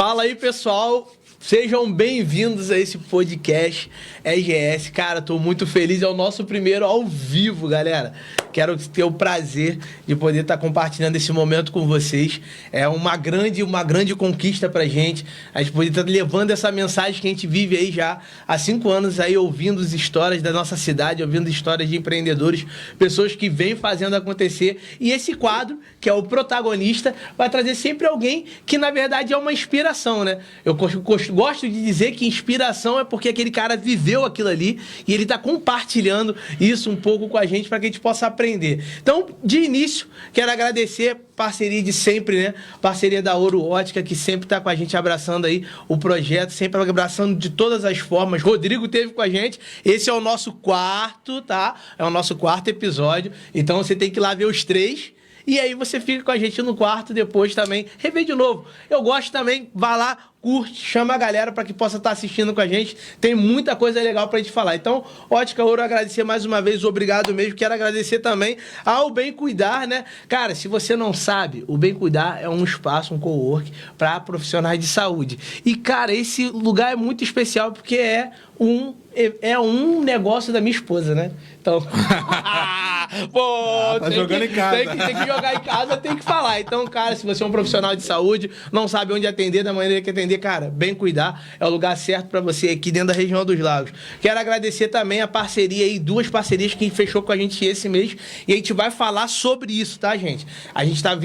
Fala aí, pessoal. Sejam bem-vindos a esse podcast EGS. Cara, tô muito feliz. É o nosso primeiro ao vivo, galera. Quero ter o prazer de poder estar compartilhando esse momento com vocês. É uma grande conquista pra gente. A gente poder estar levando essa mensagem que a gente vive aí já há 5 anos aí, ouvindo as histórias da nossa cidade, ouvindo histórias de empreendedores, pessoas que vêm fazendo acontecer. E esse quadro, que é o protagonista, vai trazer sempre alguém que, na verdade, é uma inspiração, né? Eu gosto de dizer que inspiração é porque aquele cara viveu aquilo ali e ele está compartilhando isso um pouco com a gente para que a gente possa aprender. Então, de início, quero agradecer parceria de sempre, né? Parceria da Ouro Ótica, que sempre está com a gente abraçando aí o projeto, sempre abraçando de todas as formas. Rodrigo teve com a gente. Esse é o nosso quarto, tá? É o nosso quarto episódio. Então, você tem que ir lá ver os 3. E aí você fica com a gente no quarto, depois também rever de novo. Eu gosto também, vá lá, curte, chama a galera para que possa estar assistindo com a gente. Tem muita coisa legal pra gente falar. Então, Ótica Ouro, agradecer mais uma vez, obrigado mesmo. Quero agradecer também ao Bem Cuidar, né? Cara, se você não sabe, o Bem Cuidar é um espaço, um cowork para profissionais de saúde. E, cara, esse lugar é muito especial porque é um negócio da minha esposa, né? Então, pô, tá jogando em casa. Tem que jogar em casa, tem que falar. Então, cara, se você é um profissional de saúde, não sabe onde atender, da maneira que atender, cara, Bem Cuidar é o lugar certo para você aqui dentro da região dos Lagos. Quero agradecer também a parceria aí, 2 parcerias que fechou com a gente esse mês, e a gente vai falar sobre isso, tá, gente? A gente tá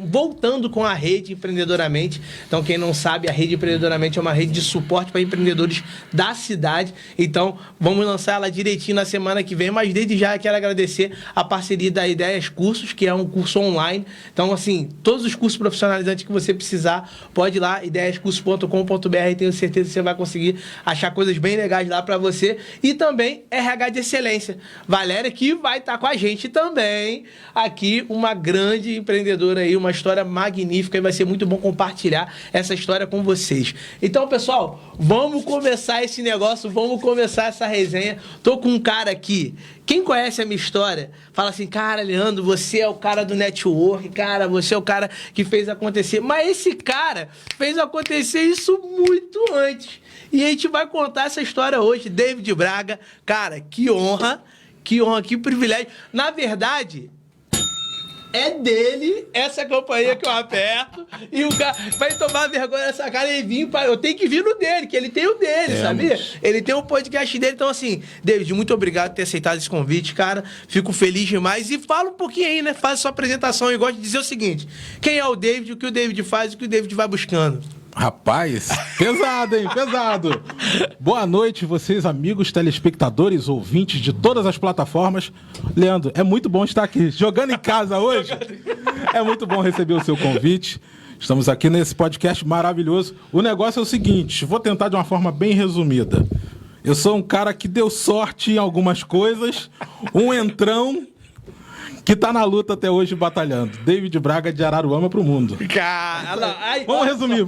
voltando com a Rede Empreendedoramente. Então, quem não sabe, a Rede Empreendedoramente é uma rede de suporte para empreendedores da cidade. Então, vamos lançar ela direitinho na semana que vem, mas desde já quero agradecer a parceria da Ideias Cursos, que é um curso online. Então, assim, todos os cursos profissionalizantes que você precisar, pode ir lá, ideiascursos.com.br, tenho certeza que você vai conseguir achar coisas bem legais lá para você. E também RH de Excelência. Valéria, que vai estar com a gente também aqui, uma grande empreendedora aí, uma história magnífica, e vai ser muito bom compartilhar essa história com vocês. Então, pessoal, vamos começar esse negócio, vamos começar essa resenha. Tô com um cara aqui, quem conhece a minha história, fala assim, cara, Leandro, você é o cara do network, cara, você é o cara que fez acontecer. Mas esse cara fez acontecer isso muito antes. E a gente vai contar essa história hoje. David Braga, cara, que honra, que privilégio. Na verdade, é dele essa companhia que eu aperto, e o cara vai tomar vergonha nessa cara e vir eu tenho que vir no dele, que ele tem o dele, sabia? Ele tem um podcast dele. Então, assim, David, muito obrigado por ter aceitado esse convite, cara. Fico feliz demais. E fala um pouquinho aí, né? Faz a sua apresentação. Eu gosto de dizer o seguinte: quem é o David, o que o David faz, o que o David vai buscando. Rapaz, pesado, hein? Pesado. Boa noite, vocês, amigos, telespectadores, ouvintes de todas as plataformas. Leandro, é muito bom estar aqui, jogando em casa hoje. É muito bom receber o seu convite. Estamos aqui nesse podcast maravilhoso. O negócio é o seguinte, vou tentar de uma forma bem resumida. Eu sou um cara que deu sorte em algumas coisas, um entrão que tá na luta até hoje batalhando. David Braga de Araruama pro mundo. Cara, vamos resumir.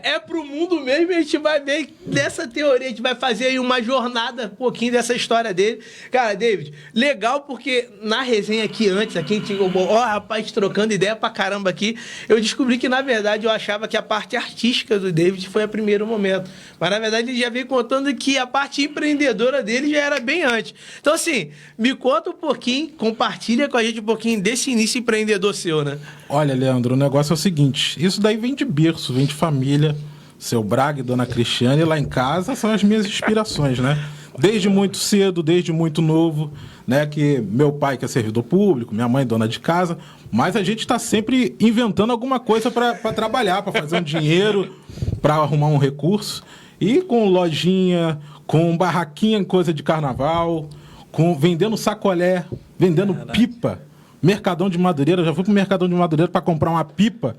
É pro mundo mesmo, e a gente vai ver dessa teoria, a gente vai fazer aí uma jornada, um pouquinho dessa história dele. Cara, David, legal porque na resenha aqui antes, aqui a gente, rapaz, trocando ideia pra caramba aqui, eu descobri que, na verdade, eu achava que a parte artística do David foi a primeiro momento. Mas, na verdade, ele já veio contando que a parte empreendedora dele já era bem antes. Então, assim, me conta um pouquinho, compartilha com a gente um pouquinho desse início empreendedor seu, né? Olha, Leandro, o negócio é o seguinte, isso daí vem de berço, vem de família. Seu Braga e Dona Cristiane lá em casa são as minhas inspirações, né? Desde muito cedo, desde muito novo, né? Que meu pai que é servidor público, minha mãe dona de casa, mas a gente está sempre inventando alguma coisa para trabalhar, para fazer um dinheiro, para arrumar um recurso. E com lojinha, com barraquinha, coisa de carnaval, vendendo sacolé, vendendo pipa, Mercadão de Madureira. Eu já fui pro Mercadão de Madureira para comprar uma pipa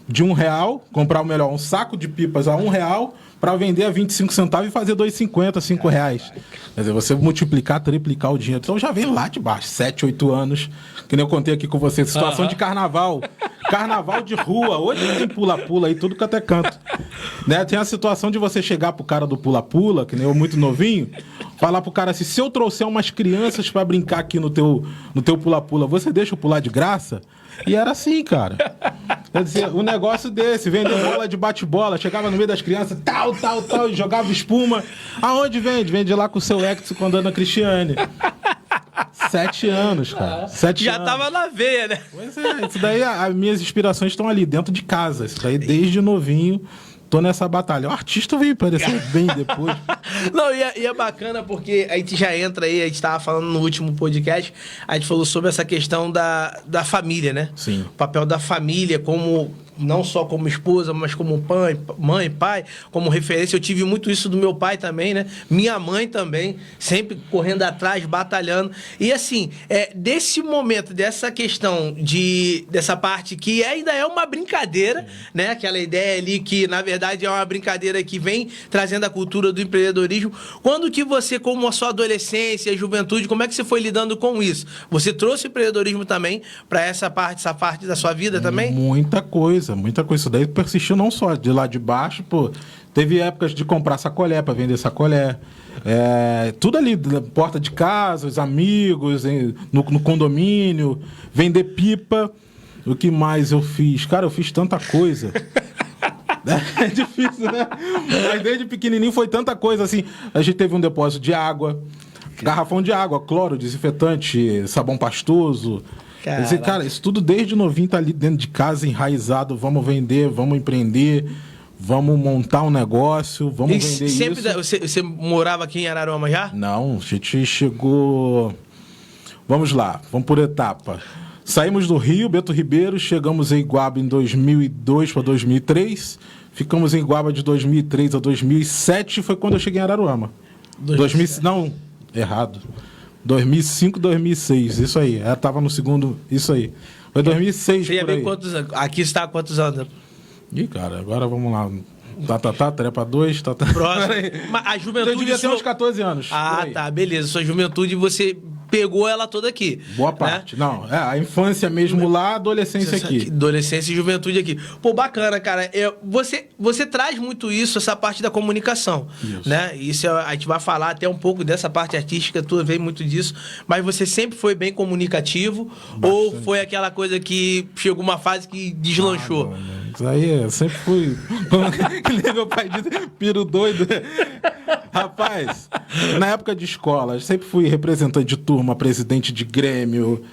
de R$1, comprar um saco de pipas a R$1 para vender a 25 centavos e fazer R$2,50, R$5. Quer dizer, você multiplicar, triplicar o dinheiro. Então já vem lá de baixo, 7, 8 anos, que nem eu contei aqui com você, situação de carnaval. Carnaval de rua, hoje tem pula-pula aí, tudo que até canto. Né? Tem a situação de você chegar pro cara do pula-pula, que nem eu muito novinho, Falar pro cara assim, se eu trouxer umas crianças pra brincar aqui no teu pula-pula, você deixa eu pular de graça? E era assim, cara. Quer dizer, um negócio desse, vender bola de bate-bola, chegava no meio das crianças, tal, e jogava espuma. Aonde vende? Vende lá com o seu Hector com a dona Cristiane. 7 anos, cara. 7 Já anos. tava na veia, né? Pois é, isso daí, as minhas inspirações estão ali dentro de casa. Isso daí, desde novinho, tô nessa batalha. O artista veio aparecer bem depois. Não, e é bacana porque a gente já entra aí, a gente tava falando no último podcast, a gente falou sobre essa questão da família, né? Sim. O papel da família como... não só como esposa, mas como mãe, pai, como referência. Eu tive muito isso do meu pai também, né? Minha mãe também, sempre correndo atrás, batalhando. E assim, desse momento, dessa questão dessa parte que ainda é uma brincadeira, né? Aquela ideia ali que, na verdade, é uma brincadeira que vem trazendo a cultura do empreendedorismo. Quando que você, como a sua adolescência, juventude, como é que você foi lidando com isso? Você trouxe o empreendedorismo também para essa parte da sua vida também? Muita coisa. Isso daí persistiu não só de lá de baixo, pô. Teve épocas de comprar sacolé para vender sacolé. Tudo ali, porta de casa, os amigos, no condomínio, vender pipa. O que mais eu fiz? Cara, eu fiz tanta coisa. É difícil, né? Mas desde pequenininho foi tanta coisa, assim. A gente teve um depósito de água, garrafão de água, cloro, desinfetante, sabão pastoso. Quer dizer, cara, isso tudo desde novinho tá ali dentro de casa, enraizado. Vamos vender, vamos empreender, vamos montar um negócio, vamos vender sempre isso. Você morava aqui em Araruama já? Não, a gente chegou... Vamos lá, vamos por etapa. Saímos do Rio, Bento Ribeiro, chegamos em Iguaba em 2002 para 2003. Ficamos em Iguaba de 2003 a 2007, foi quando eu cheguei em Araruama. 2000, não, errado. 2005, 2006, isso aí. Ela tava no segundo, isso aí. Foi 2006 Você ia por aí. ver quantos anos? Aqui está há quantos anos? Ih, cara, agora vamos lá. Trepa 2, Próximo. Mas a juventude... Eu devia ter uns 14 anos. Ah, tá, beleza. Sua juventude, você pegou ela toda aqui. Boa parte. Né? Não, a infância mesmo lá, a adolescência aqui. Adolescência e juventude aqui. Pô, bacana, cara. Você traz muito isso, essa parte da comunicação. Isso. Né? Isso a gente vai falar até um pouco dessa parte artística, tu vem muito disso. Mas você sempre foi bem comunicativo? Bastante. Ou foi aquela coisa que chegou uma fase que deslanchou? Isso aí, eu sempre fui... Que nem meu pai disse, piro doido. Rapaz, na época de escola, eu sempre fui representante de turma, presidente de grêmio,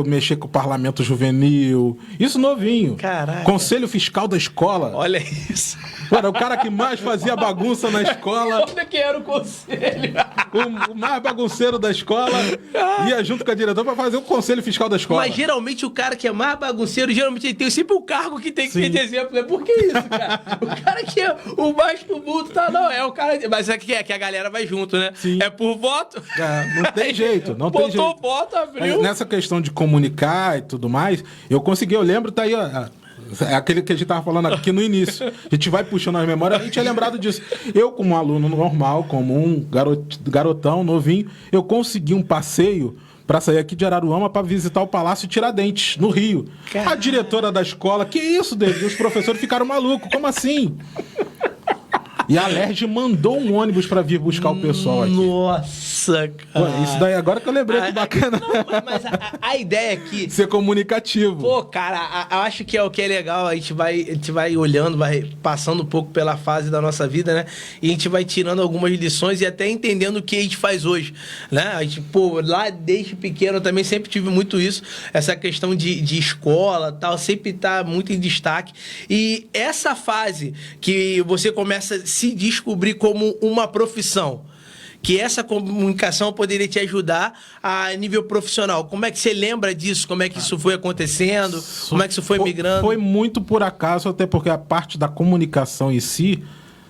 mexer com o parlamento juvenil. Isso novinho. Caraca. Conselho fiscal da escola. Olha isso. Era o cara que mais fazia bagunça na escola. Olha quem era o conselho. O mais bagunceiro da escola ia junto com a diretora para fazer o conselho fiscal da escola. Mas geralmente o cara que é mais bagunceiro, geralmente ele tem sempre o cargo que tem que ter de exemplo, né? Por que isso, cara? O cara que é o mais tumulto, tá? Não, é o cara... Mas é que a galera vai junto, né? Sim. É por voto. Não tem jeito, não tem jeito. Botou voto, abriu. Nessa questão de comunicar e tudo mais, eu lembro, tá aí, ó, é aquele que a gente tava falando aqui no início. A gente vai puxando as memórias, a gente é lembrado disso. Eu, como um aluno normal, como um garotão, novinho, eu consegui um passeio para sair aqui de Araruama para visitar o Palácio Tiradentes, no Rio. Caramba. A diretora da escola, que isso, David? Os professores ficaram malucos, como assim? E a Alerj mandou um ônibus para vir buscar o pessoal aqui. Nossa, cara. Pô, isso daí agora que eu lembrei, que bacana. Não, mas a ideia aqui... Ser comunicativo. Pô, cara, eu acho que é o que é legal. A gente vai olhando, vai passando um pouco pela fase da nossa vida, né? E a gente vai tirando algumas lições e até entendendo o que a gente faz hoje, né? A gente, pô, lá desde pequeno eu também sempre tive muito isso. Essa questão de escola e tal, sempre tá muito em destaque. E essa fase que você começa a se descobrir como uma profissão, que essa comunicação poderia te ajudar a nível profissional. Como é que você lembra disso? Como é que isso foi acontecendo? Como é que isso foi migrando? Foi muito por acaso, até porque a parte da comunicação em si...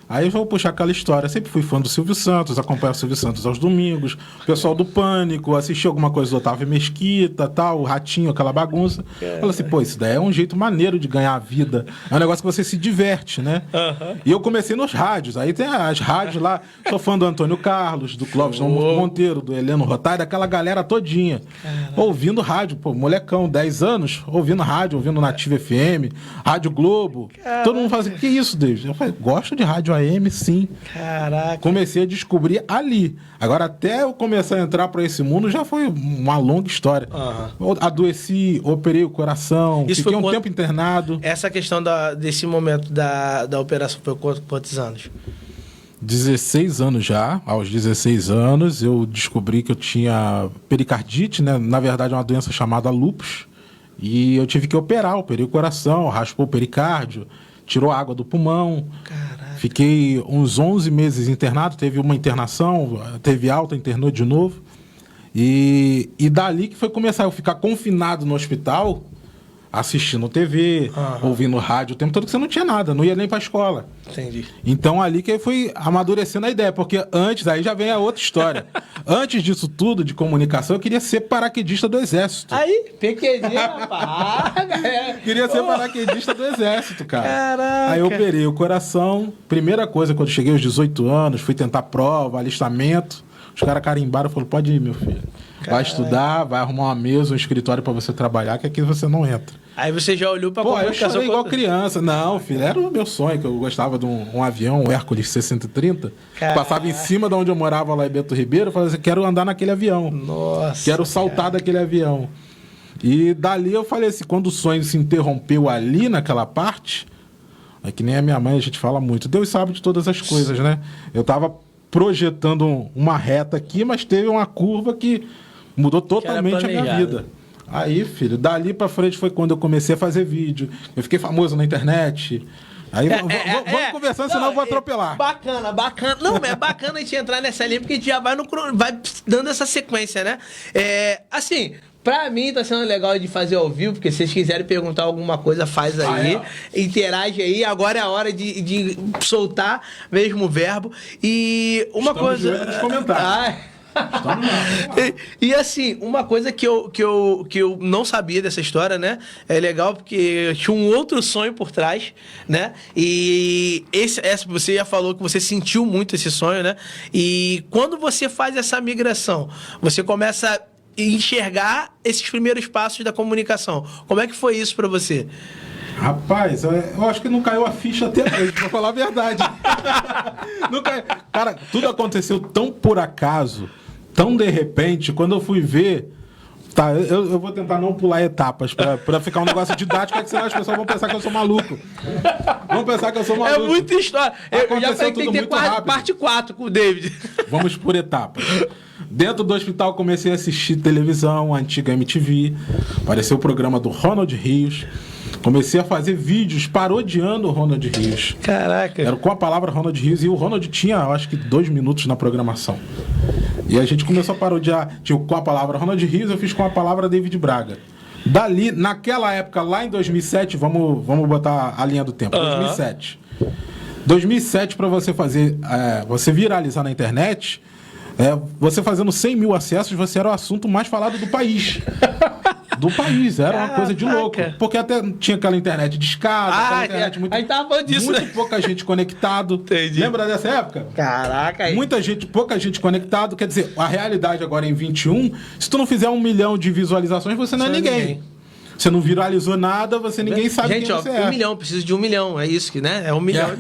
Aí eu vou puxar aquela história. Sempre fui fã do Silvio Santos, acompanhava o Silvio Santos aos domingos, o pessoal do Pânico, assisti alguma coisa do Otávio Mesquita, tal, o Ratinho, aquela bagunça. Falei assim, pô, isso daí é um jeito maneiro de ganhar a vida. É um negócio que você se diverte, né? Uhum. E eu comecei nos rádios. Aí tem as rádios lá, sou fã do Antônio Carlos, do Clóvis Monteiro, do Heleno Rotário, aquela galera todinha. Ouvindo rádio, pô, molecão, 10 anos, ouvindo rádio, ouvindo Nativa FM, Rádio Globo. Todo mundo fala assim, que isso, David? Eu falei, gosto de rádio rádio AM, sim. Caraca. Comecei a descobrir ali. Agora, até eu começar a entrar para esse mundo, já foi uma longa história. Adoeci, operei o coração, fiquei um tempo internado. Essa questão desse momento da operação foi quantos anos? 16 anos já. Aos 16 anos, eu descobri que eu tinha pericardite, né? Na verdade, é uma doença chamada lúpus. E eu tive que operar, operei o coração, raspou o pericárdio, tirou a água do pulmão. Caraca. Fiquei uns 11 meses internado, teve uma internação, teve alta, internou de novo. E dali que foi começar eu ficar confinado no hospital, assistindo TV, ouvindo rádio o tempo todo, que você não tinha nada, não ia nem pra escola. Entendi. Então ali que fui amadurecendo a ideia, porque antes, aí já vem a outra história. Antes disso tudo, de comunicação, eu queria ser paraquedista do Exército. Aí, pequenininho, rapaz. Queria ser paraquedista do Exército, cara. Caraca. Aí eu operei o coração. Primeira coisa, quando cheguei aos 18 anos, fui tentar prova, alistamento. Os caras carimbaram e falaram, pode ir, meu filho. Vai estudar, vai arrumar uma mesa, um escritório pra você trabalhar, que aqui você não entra. Aí você já olhou pra comunicação... Pô, eu chorei igual criança. Não, filho, era o meu sonho, que eu gostava de um avião, um Hércules 630, que passava em cima de onde eu morava lá em Bento Ribeiro, eu falava assim, quero andar naquele avião. Nossa. Quero saltar daquele avião. E dali eu falei assim, quando o sonho se interrompeu ali naquela parte, é que nem a minha mãe, a gente fala muito, Deus sabe de todas as coisas, né? Eu tava projetando uma reta aqui, mas teve uma curva que mudou totalmente a minha vida. Aí, filho, dali pra frente foi quando eu comecei a fazer vídeo. Eu fiquei famoso na internet. Aí vamos conversando, senão eu vou atropelar. Bacana. Não, é bacana a gente entrar nessa linha, porque a gente já vai dando essa sequência, né? Assim, pra mim tá sendo legal de fazer ao vivo, porque se vocês quiserem perguntar alguma coisa, faz aí. Interage aí. Agora é a hora de soltar mesmo o verbo. E uma Estamos coisa... de olho nos comentários. E assim, uma coisa que eu não sabia dessa história, né? É legal porque tinha um outro sonho por trás, né? E você já falou que você sentiu muito esse sonho, né? E quando você faz essa migração, você começa a enxergar esses primeiros passos da comunicação. Como é que foi isso pra você? Rapaz, eu acho que não caiu a ficha até hoje, pra falar a verdade. Não caiu. Cara, tudo aconteceu tão por acaso, tão de repente, quando eu fui ver... Tá, eu vou tentar não pular etapas pra ficar um negócio didático, que senão as pessoas vão pensar que eu sou maluco. Vão pensar que eu sou maluco. É muita história. Eu já falei que tem que ter rápido. parte 4 com o David. Vamos por etapas. Dentro do hospital comecei a assistir televisão, a antiga MTV. Apareceu o programa do Ronald Rios. Comecei a fazer vídeos parodiando o Ronald Rios. Caraca. Era com a palavra Ronald Rios. E o Ronald tinha, eu acho que 2 minutos na programação. E a gente começou a parodiar. Tinha com a palavra Ronald Rios, eu fiz com a palavra David Braga. Dali, naquela época, lá em 2007, vamos botar a linha do tempo. 2007. 2007, para você fazer, você viralizar na internet, você fazendo 100 mil acessos, você era o assunto mais falado do país. Do país, era uma coisa de louco. Porque até tinha aquela internet de escada, aquela internet muito... Aí tava falando disso, muito pouca gente conectado. Entendi. Lembra dessa época? Caraca. Aí. Pouca gente conectado. Quer dizer, a realidade agora em 21, se tu não fizer 1 milhão de visualizações, você não é ninguém. Você não viralizou nada, ninguém sabe quem você é. 1 milhão, preciso de 1 milhão. É isso que, né? É 1 milhão.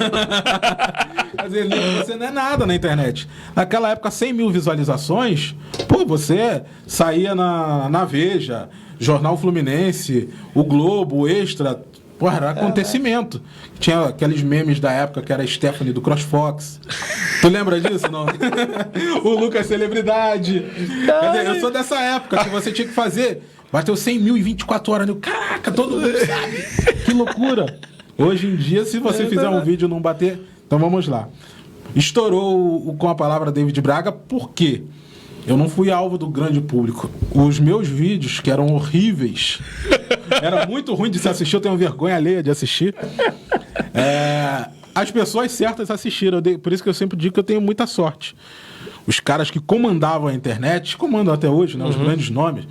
Quer dizer, você não é nada na internet. Naquela época, 100 mil visualizações, pô, você saía na Veja, Jornal Fluminense, o Globo, o Extra, pô, era acontecimento. Tinha aqueles memes da época que era a Stephanie do CrossFox. Tu lembra disso, não? O Lucas Celebridade. Quer dizer, eu sou dessa época que você tinha que fazer... Bateu 100 mil em 24 horas. Caraca, todo mundo sabe. Que loucura. Hoje em dia, se você fizer um vídeo e não bater... Então vamos lá. Estourou com a palavra David Braga, por quê? Eu não fui alvo do grande público. Os meus vídeos, que eram horríveis, era muito ruim de se assistir, eu tenho vergonha alheia de assistir. As pessoas certas assistiram. Por isso que eu sempre digo que eu tenho muita sorte. Os caras que comandavam a internet, comandam até hoje, né, os grandes nomes...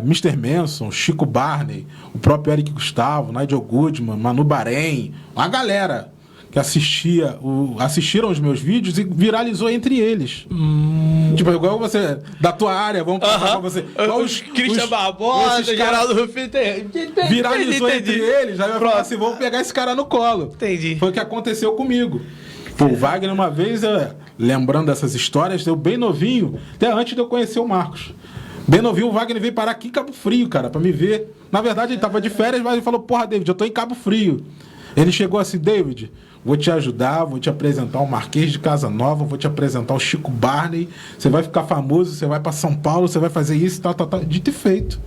Mr. Manson, Chico Barney, o próprio Eric Gustavo, Nigel Goodman, Manu Bahrein, a galera que assistiram os meus vídeos e viralizou entre eles. Tipo, igual você, da tua área, vamos passar pra você. Os Christian Barbosa, Geraldo Rufino, viralizou entre eles, aí vai falar assim, vamos pegar esse cara no colo. Entendi. Foi o que aconteceu comigo. Pô, o Wagner, uma vez, lembrando dessas histórias, eu bem novinho, até antes de eu conhecer o Marcos. Bem novinho, o Wagner veio parar aqui em Cabo Frio, cara, pra me ver. Na verdade, ele tava de férias, mas ele falou, porra, David, eu tô em Cabo Frio. Ele chegou assim, David, vou te ajudar, vou te apresentar o Marquês de Casa Nova, vou te apresentar o Chico Barney, você vai ficar famoso, você vai pra São Paulo, você vai fazer isso, tal. Dito e feito.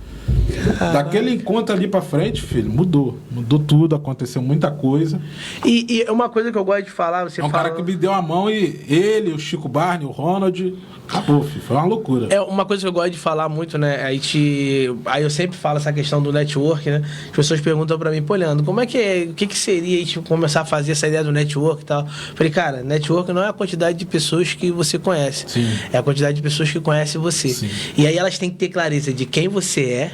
Daquele encontro ali pra frente, filho, mudou tudo, aconteceu muita coisa. E uma coisa que eu gosto de falar, você um cara que me deu a mão e ele, o Chico Barney, o Ronald, acabou, filho, foi uma loucura. É uma coisa que eu gosto de falar muito, né? Aí eu sempre falo essa questão do network, né? As pessoas perguntam pra mim, pô, Leandro, como é que é? O que seria a gente começar a fazer essa ideia do network e tal? Falei, cara, network não é a quantidade de pessoas que você conhece. Sim. É a quantidade de pessoas que conhecem você. Sim. E aí elas têm que ter clareza de quem você é,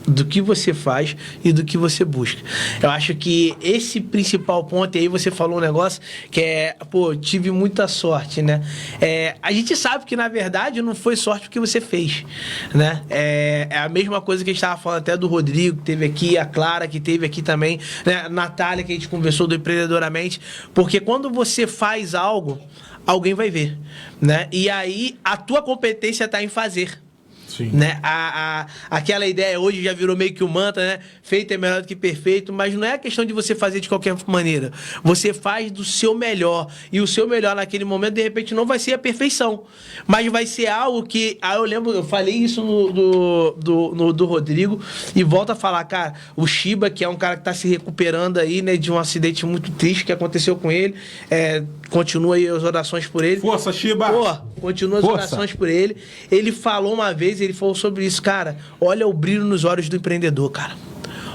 do que você faz e do que você busca. Eu acho que esse principal ponto, e aí você falou um negócio que é, pô, tive muita sorte, né? A gente sabe que, na verdade, não foi sorte o que você fez, né? É a mesma coisa que a gente estava falando até do Rodrigo, que teve aqui, a Clara, que teve aqui também, né? A Natália, que a gente conversou do Empreendedoramente, porque quando você faz algo, alguém vai ver, né? E aí, a tua competência está em fazer. Sim. Né? Aquela ideia hoje já virou meio que um mantra, né? Feito é melhor do que perfeito, mas não é a questão de você fazer de qualquer maneira. Você faz do seu melhor, e o seu melhor naquele momento, de repente, não vai ser a perfeição, mas vai ser algo que... eu lembro, eu falei isso do Rodrigo, e volto a falar, cara, o Shiba, que é um cara que está se recuperando aí, né, de um acidente muito triste que aconteceu com ele, continua aí as orações por ele. Força, Shiba! Pô, continua as orações por ele. Ele falou uma vez, ele falou sobre isso, cara, olha o brilho nos olhos do empreendedor, cara.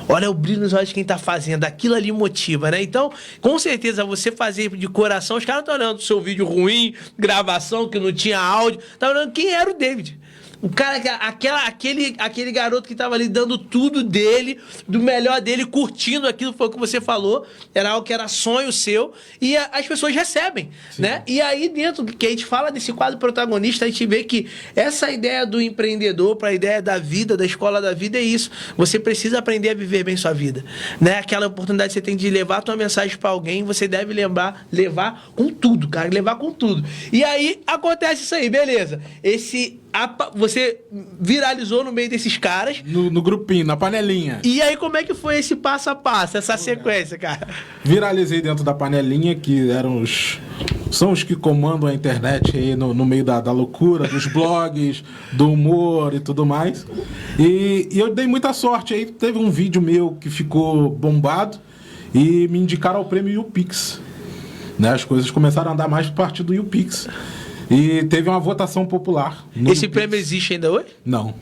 Olha o brilho nos olhos de quem tá fazendo. Aquilo ali motiva, né? Então, com certeza, você fazer de coração... Os caras não estão olhando o seu vídeo ruim, gravação que não tinha áudio. Estão olhando quem era o David. O cara, aquele garoto que tava ali dando tudo dele, do melhor dele, curtindo aquilo, foi o que você falou. Era algo que era sonho seu. E as pessoas recebem, sim, né? E aí, dentro que a gente fala desse quadro protagonista, a gente vê que essa ideia do empreendedor para a ideia da vida, da escola da vida, é isso. Você precisa aprender a viver bem sua vida, né? Aquela oportunidade que você tem de levar a tua mensagem para alguém, você deve levar com tudo, cara. Levar com tudo. E aí, acontece isso aí, beleza. Você viralizou no meio desses caras. No grupinho, na panelinha. E aí, como é que foi esse passo a passo, essa sequência, cara? Viralizei dentro da panelinha, que são os que comandam a internet aí no meio da loucura, dos blogs, do humor e tudo mais. E eu dei muita sorte. Aí teve um vídeo meu que ficou bombado e me indicaram ao prêmio YouPix. Né? As coisas começaram a andar mais por parte do YouPix. E teve uma votação popular. Esse prêmio existe ainda hoje? Não.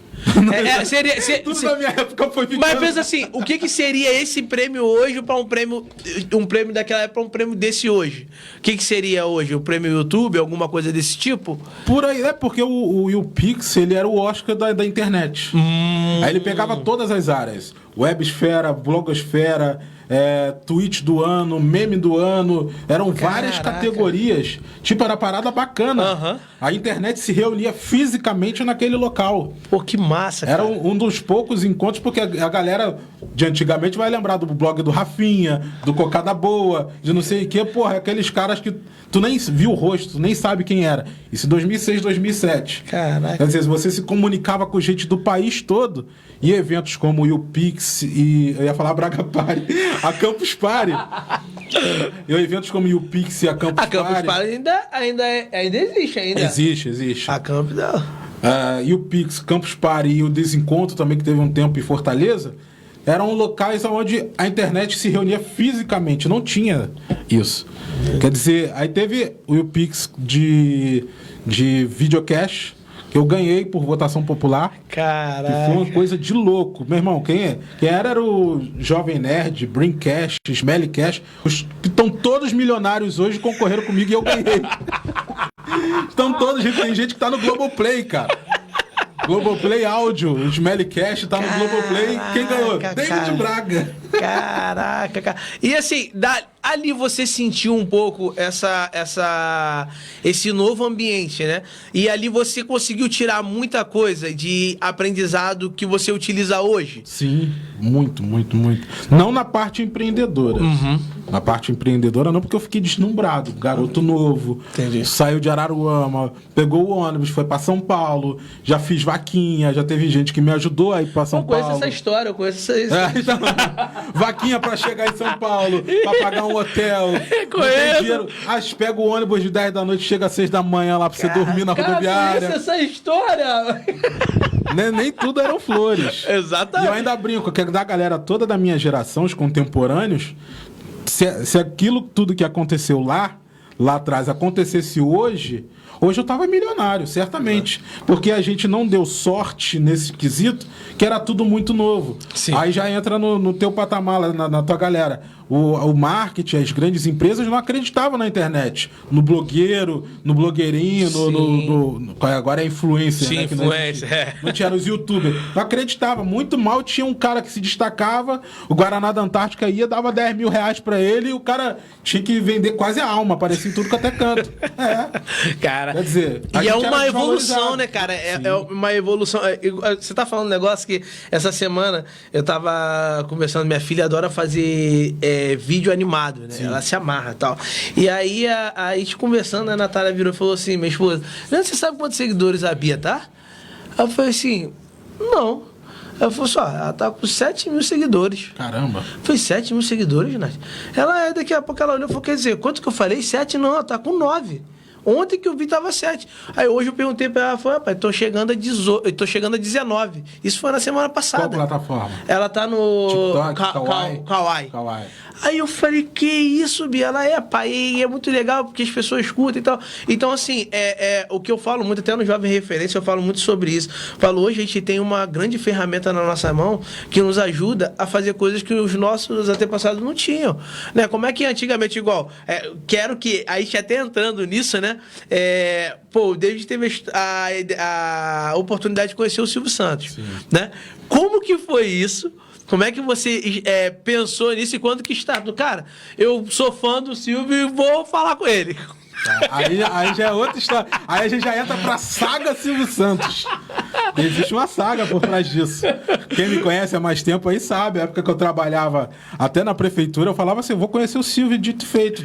Tudo na minha época foi ficando. Mas pensa assim, o que seria esse prêmio hoje para um prêmio daquela época para um prêmio desse hoje? O que seria hoje? O prêmio YouTube, alguma coisa desse tipo? Por aí, porque o YouPix, ele era o Oscar da internet. Aí ele pegava todas as áreas. Websfera, blogosfera, tweet do ano, meme do ano. Eram várias categorias. Tipo, era parada bacana. Uhum. A internet se reunia fisicamente naquele local. Pô, que massa, cara. Era um dos poucos encontros, porque a galera de antigamente vai lembrar do blog do Rafinha, do Cocada Boa, de não sei o que. Porra, aqueles caras que tu nem viu o rosto, tu nem sabe quem era. Isso em 2006, 2007. Caraca. Quer dizer, você se comunicava com gente do país todo. E eventos como o YouPix e... Eu ia falar Braga Party. A Campus Party. E eventos como o YouPix e a Campus Party. A Campus Party ainda existe ainda. Existe. A Campus não. YouPix, Campus Party e o Desencontro também, que teve um tempo em Fortaleza, eram locais onde a internet se reunia fisicamente. Não tinha isso. Quer dizer, aí teve o YouPix de videocast, que eu ganhei por votação popular. Caraca. Que foi uma coisa de louco. Meu irmão, quem era o Jovem Nerd, Brincast, Smellycast, os que estão todos milionários hoje, concorreram comigo e eu ganhei. Estão todos, tem gente que tá no Globoplay, cara. Globoplay áudio, o Smellycast tá no Globoplay. Quem ganhou? David Braga. Caraca, cara. E assim, ali você sentiu um pouco esse novo ambiente, né? E ali você conseguiu tirar muita coisa de aprendizado que você utiliza hoje? Sim, muito, muito, muito. Não na parte empreendedora. Na parte empreendedora não, porque eu fiquei deslumbrado. Garoto novo. Entendi. Saiu de Araruama, pegou o ônibus, foi pra São Paulo, já fiz vaquinha, já teve gente que me ajudou a ir pra São Paulo. Eu conheço essa história, eu conheço essa Então, vaquinha pra chegar em São Paulo, pra pagar um hotel. Conheço. Pega o ônibus de 10 da noite, chega às 6 da manhã lá pra você dormir na rodoviária. Conheço essa história. Nem tudo eram flores. Exatamente. E eu ainda brinco, que da galera toda da minha geração, os contemporâneos, se aquilo tudo que aconteceu lá atrás, acontecesse hoje eu tava milionário, certamente. Porque a gente não deu sorte nesse quesito, que era tudo muito novo. Sim. Aí já entra no teu patamar, na tua galera. O marketing, as grandes empresas não acreditavam na internet. No blogueiro, no blogueirinho, agora é influencer. Sim, né? influencer. Não tinha os youtubers. Não acreditava. Muito mal tinha um cara que se destacava, o Guaraná da Antártica ia, dava 10 mil reais pra ele e o cara tinha que vender quase a alma, aparecia em tudo que até canto. Cara, quer dizer, e é uma evolução, né, cara? É uma evolução. Você tá falando um negócio que essa semana eu tava conversando, minha filha adora fazer vídeo animado, né? Sim. Ela se amarra e tal. E aí a gente conversando, a Natália virou e falou assim, minha esposa, você sabe quantos seguidores a Bia tá? Eu falei assim, não. Ela falou assim, ela tá com 7 mil seguidores. Caramba. Foi 7 mil seguidores, Nath. Ela, daqui a pouco ela olhou e falou, quer dizer, quanto que eu falei? 7? Não, ela tá com 9. Ontem que eu vi tava 7. Aí hoje eu perguntei pra ela, falei, rapaz, tô chegando a 19. Isso foi na semana passada. Qual plataforma? Ela tá no TikTok, Kawaii. Aí eu falei, que isso, Bia? Ela pai, e é muito legal porque as pessoas curtem e tal. Então, assim, o que eu falo muito, até no Jovem Referência, eu falo muito sobre isso. Falo, hoje a gente tem uma grande ferramenta na nossa mão que nos ajuda a fazer coisas que os nossos antepassados não tinham. Né? Como é que antigamente, igual, quero que, a gente até entrando nisso, né? O David teve a oportunidade de conhecer o Silvio Santos. Sim. Né? Como que foi isso? Como é que você pensou nisso e quando que está? Cara, eu sou fã do Silvio e vou falar com ele. Aí já é outra história. Aí a gente já entra pra saga Silvio Santos. Existe uma saga por trás disso. Quem me conhece há mais tempo aí sabe. A época que eu trabalhava até na prefeitura, eu falava assim, eu vou conhecer o Silvio, dito e feito.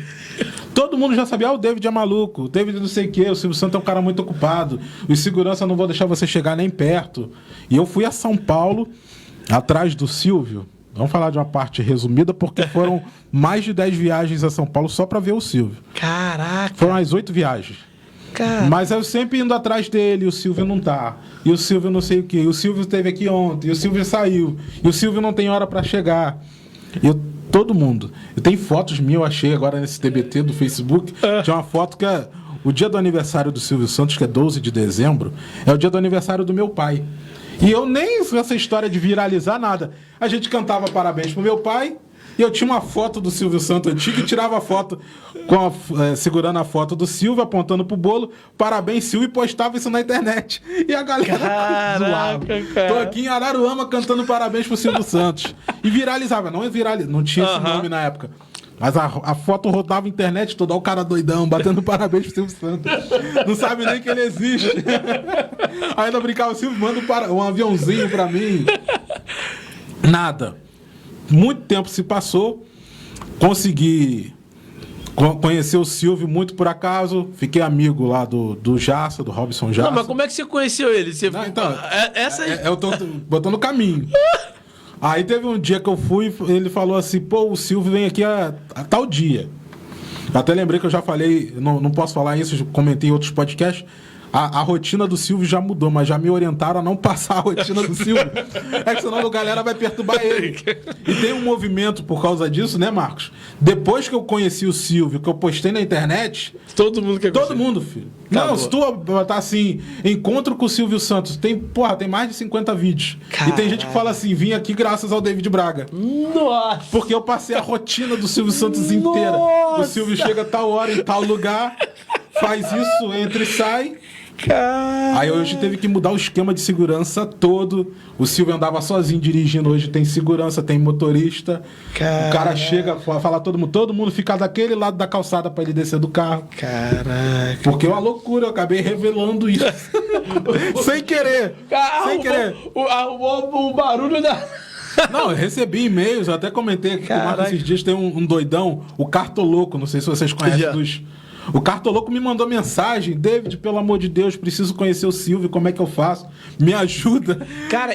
Todo mundo já sabia, o David é maluco, o David não sei o quê, o Silvio Santos é um cara muito ocupado, os segurança não vão deixar você chegar nem perto. E eu fui a São Paulo, atrás do Silvio. Vamos falar de uma parte resumida, porque foram mais de 10 viagens a São Paulo só pra ver o Silvio. Caraca! Foram as 8 viagens. Caraca. Mas eu sempre indo atrás dele, e o Silvio não tá. E o Silvio não sei o quê. E o Silvio esteve aqui ontem, e o Silvio saiu. E o Silvio não tem hora pra chegar. Todo mundo. Eu tenho fotos minhas, eu achei agora nesse TBT do Facebook. Tinha uma foto que é o dia do aniversário do Silvio Santos, que é 12 de dezembro, é o dia do aniversário do meu pai. E eu nem essa história de viralizar nada. A gente cantava parabéns pro meu pai e eu tinha uma foto do Silvio Santos antigo e tirava a foto segurando a foto do Silvio, apontando pro bolo, parabéns Silvio, e postava isso na internet. E a galera zoava. Tô aqui em Araruama cantando parabéns pro Silvio Santos. E viralizava, não tinha esse nome na época. Mas a foto rodava a internet toda, ó, o cara doidão, batendo parabéns pro Silvio Santos. Não sabe nem que ele existe. Ainda brincava, o Silvio manda um aviãozinho pra mim. Nada. Muito tempo se passou, consegui conhecer o Silvio muito por acaso, fiquei amigo lá do Jassa, do Robson Jassa. Não, mas como é que você conheceu ele? Eu tô botando no caminho. Aí teve um dia que eu fui, ele falou assim, pô, o Silvio vem aqui a tal dia. Até lembrei que eu já falei, não posso falar isso, eu comentei em outros podcasts, a rotina do Silvio já mudou, mas já me orientaram a não passar a rotina do Silvio. É que senão a galera vai perturbar ele. E tem um movimento por causa disso, né, Marcos? Depois que eu conheci o Silvio, que eu postei na internet... Todo mundo quer conhecer. Todo mundo, filho. Acabou. Não, se tu botar assim, encontro com o Silvio Santos, tem mais de 50 vídeos. Caralho. E tem gente que fala assim, vim aqui graças ao David Braga. Nossa! Porque eu passei a rotina do Silvio Santos inteira. O Silvio chega a tal hora em tal lugar, faz isso, entra e sai... Aí hoje teve que mudar o esquema de segurança todo. O Silvio andava sozinho dirigindo, hoje tem segurança, tem motorista. O cara chega, fala todo mundo fica daquele lado da calçada pra ele descer do carro. Caraca. Porque é uma loucura, eu acabei revelando isso. Sem querer. Sem querer. O barulho da... Não, eu recebi e-mails, eu até comentei aqui com o Marco esses dias, tem um doidão, o Cartoloco, não sei se vocês conhecem O Cartoloco me mandou mensagem: David, pelo amor de Deus, preciso conhecer o Silvio, como é que eu faço? Me ajuda. Cara,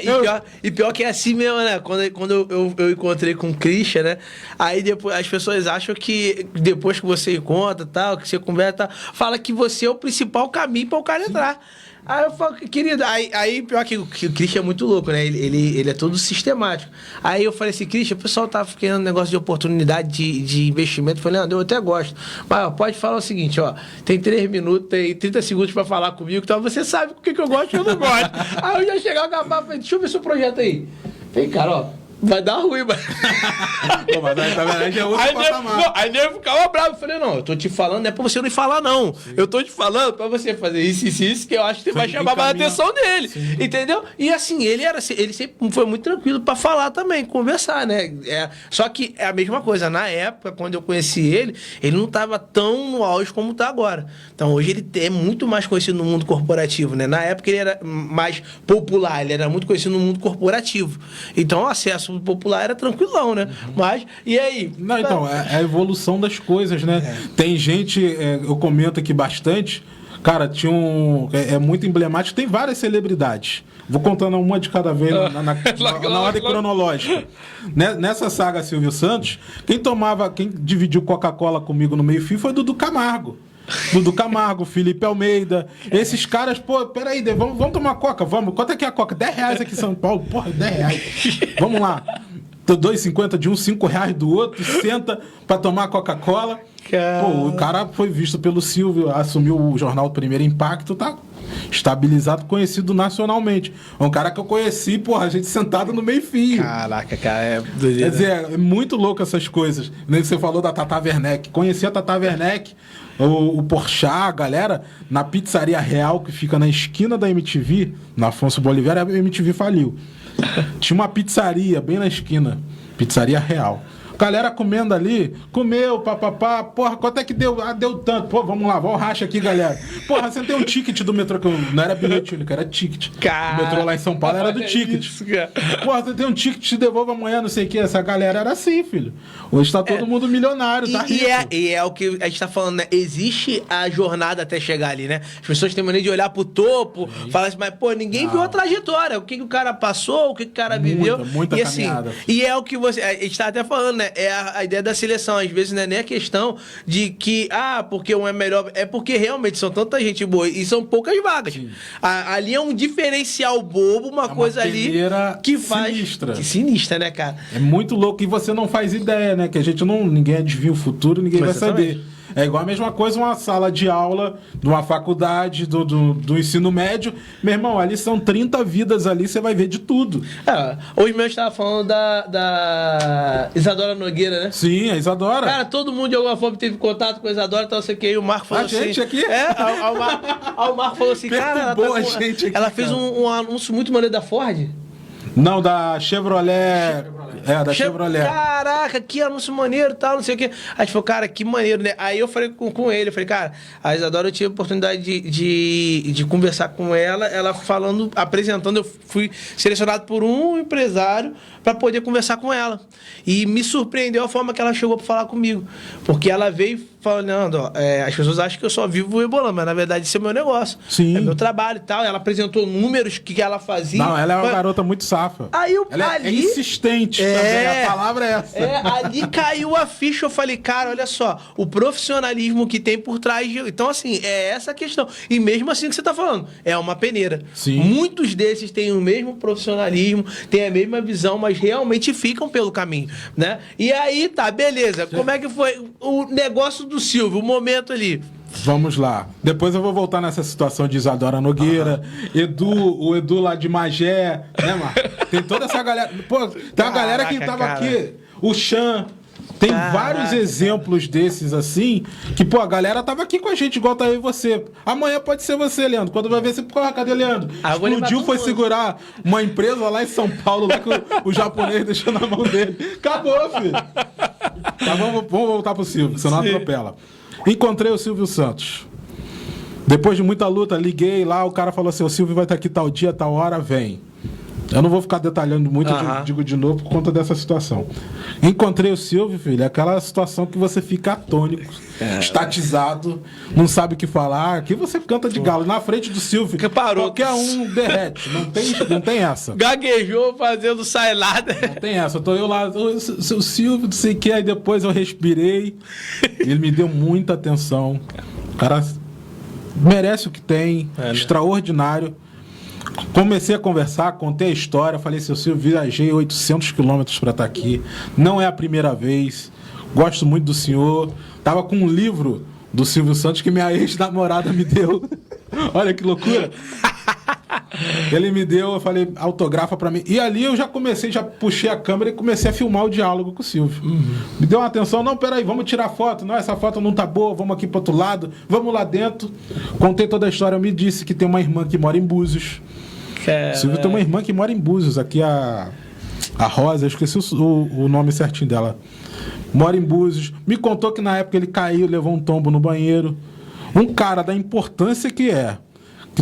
e pior que é assim mesmo, né? Quando eu encontrei com o Christian, né? Aí depois as pessoas acham que depois que você encontra, tal, que você conversa, tal, fala que você é o principal caminho para o cara entrar. Aí eu falo, querido, aí pior que o Christian é muito louco, né? Ele é todo sistemático. Aí eu falei assim, Christian, o pessoal tá querendo negócio de oportunidade de investimento. Eu falei, Leandro, eu até gosto. Mas ó, pode falar o seguinte, ó, tem 3 minutos, tem 30 segundos pra falar comigo, então você sabe o que eu gosto e eu não gosto. Aí eu já chegava com a papo, deixa eu ver seu projeto aí. Falei, cara, ó, vai dar ruim, mas... Pô, mas aí, tá vendo? Aí já é outro patamar. Aí nego ficava bravo. Eu falei, não, eu tô te falando, não é pra você não falar, não. Sim. Eu tô te falando pra você fazer isso, que eu acho que você vai chamar mais a atenção dele. Sim. Entendeu? E assim, ele sempre foi muito tranquilo pra falar também, conversar, né? Só que é a mesma coisa. Na época, quando eu conheci ele não tava tão no auge como tá agora. Então, hoje ele é muito mais conhecido no mundo corporativo, né? Na época, ele era mais popular, ele era muito conhecido no mundo corporativo. Então, o acesso popular era tranquilão, né? Mas, e aí? Não, então, é a evolução das coisas, né? Tem gente, eu comento aqui bastante, cara, tinha é muito emblemático, tem várias celebridades. Vou contando uma de cada vez na ordem cronológica. Nessa saga Silvio Santos, quem dividiu Coca-Cola comigo no meio-fio foi Dudu Camargo. Dudu Camargo, Felipe Almeida. Esses caras, pô, peraí, vamos tomar Coca, vamos. Quanto é que é a Coca? R$10 aqui em São Paulo. Porra, R$10. Vamos lá. R$2,50 de um, R$5 do outro, senta pra tomar Coca-Cola. Pô, o cara foi visto pelo Silvio, assumiu o jornal Primeiro Impacto, tá estabilizado, conhecido nacionalmente. É um cara que eu conheci, porra, a gente sentado no meio-fio. Caraca, cara, Quer dizer, é muito louco essas coisas. Nem você falou da Tata Werneck. Conheci a Tata Werneck, o Porchat, a galera, na Pizzaria Real, que fica na esquina da MTV, na Afonso Boliviera, a MTV faliu. Tinha uma pizzaria bem na esquina, Pizzaria Real. Galera comendo ali, comeu, papapá, porra, quanto é que deu? Ah, deu tanto. Pô, vamos lá, vamos racha aqui, galera. Porra, você tem um ticket do metrô, que não era bilhete único, era ticket. O metrô lá em São Paulo era do ticket. Porra, você tem um ticket, te devolve amanhã, não sei o que. Essa galera era assim, filho. Hoje tá todo mundo milionário, tá rico. E é o que a gente tá falando, né? Existe a jornada até chegar ali, né? As pessoas têm mania de olhar pro topo, falar assim, mas, pô, ninguém viu a trajetória. O que o cara passou, o que o cara viveu. Muita e caminhada. Assim, e é o que você... A gente tá até falando, né? É a ideia da seleção. Às vezes não é nem a questão de que, porque um é melhor. É porque realmente são tanta gente boa e são poucas vagas. Ali é um diferencial bobo, uma coisa ali que faz. Sinistra. Que sinistra, né, cara? É muito louco e você não faz ideia, né? Que a gente não. Ninguém adivinha o futuro, ninguém vai saber. É igual a mesma coisa uma sala de aula de uma faculdade, do ensino médio. Meu irmão, ali são 30 vidas ali, você vai ver de tudo. Hoje mesmo estava falando da Isadora Nogueira, né? Sim, a Isadora. Cara, todo mundo de alguma forma teve contato com a Isadora, então sei que aí o Marco falou assim... A gente aqui? O Marco falou assim, cara, ela fez um anúncio muito maneiro da Ford. Não, da Chevrolet. Da Chevrolet. Caraca, que anúncio maneiro e tal, não sei o quê. Aí a gente falou, cara, que maneiro, né? Aí eu falei com ele, eu falei, cara, a Isadora, eu tive a oportunidade de conversar com ela falando, apresentando, eu fui selecionado por um empresário para poder conversar com ela. E me surpreendeu a forma que ela chegou para falar comigo. Porque ela veio falando, as pessoas acham que eu só vivo rebolando, mas na verdade isso é meu negócio. Sim. É meu trabalho e tal. Ela apresentou números que ela fazia. Não, ela é uma garota muito safa. Aí ela é insistente também, a palavra é essa. Ali caiu a ficha, eu falei, cara, olha só, o profissionalismo que tem por trás de... Então, assim, é essa a questão. E mesmo assim que você tá falando, é uma peneira. Sim. Muitos desses têm o mesmo profissionalismo, têm a mesma visão, mas realmente ficam pelo caminho, né? E aí, tá, beleza. Como é que foi o negócio do Silvio, o momento ali? Vamos lá. Depois eu vou voltar nessa situação de Isadora Nogueira, o Edu lá de Magé, né, Marco? Tem toda essa galera. Pô, tem uma galera que tava aqui. O Chan. Tem vários exemplos desses, assim, que, pô, a galera tava aqui com a gente, igual tá eu e você. Amanhã pode ser você, Leandro. Quando vai ver, você, porra, cadê Leandro? Explodiu, foi segurar uma empresa lá em São Paulo, lá que o japonês deixou na mão dele. Acabou, filho. Tá, vamos voltar pro Silvio, senão atropela. Encontrei o Silvio Santos. Depois de muita luta, liguei lá, o cara falou assim, o Silvio vai estar aqui tal dia, tal hora, vem. Eu não vou ficar detalhando muito, eu digo de novo por conta dessa situação. Encontrei o Silvio, filho, é aquela situação que você fica atônico, estatizado, não sabe o que falar. Aqui você canta de galo. Na frente do Silvio, que parou. Qualquer um derrete. Não tem essa. Gaguejou fazendo sailada. Não tem essa. Tô eu lá, seu Silvio, não sei o que, aí depois eu respirei. Ele me deu muita atenção. O cara merece o que tem, extraordinário. Comecei a conversar, contei a história, falei, seu Silvio, viajei 800 quilômetros para estar aqui, não é a primeira vez, gosto muito do senhor, tava com um livro do Silvio Santos que minha ex-namorada me deu, olha que loucura, ele me deu, eu falei, autografa para mim, e ali eu já puxei a câmera e comecei a filmar o diálogo com o Silvio, me deu uma atenção, não, peraí, vamos tirar foto, não, essa foto não tá boa, vamos aqui pro outro lado, vamos lá dentro, contei toda a história, me disse que tem uma irmã que mora em Búzios. Silvio tem uma irmã que mora em Búzios, aqui a Rosa, eu esqueci o nome certinho dela. Mora em Búzios. Me contou que na época ele caiu, levou um tombo no banheiro. Um cara da importância que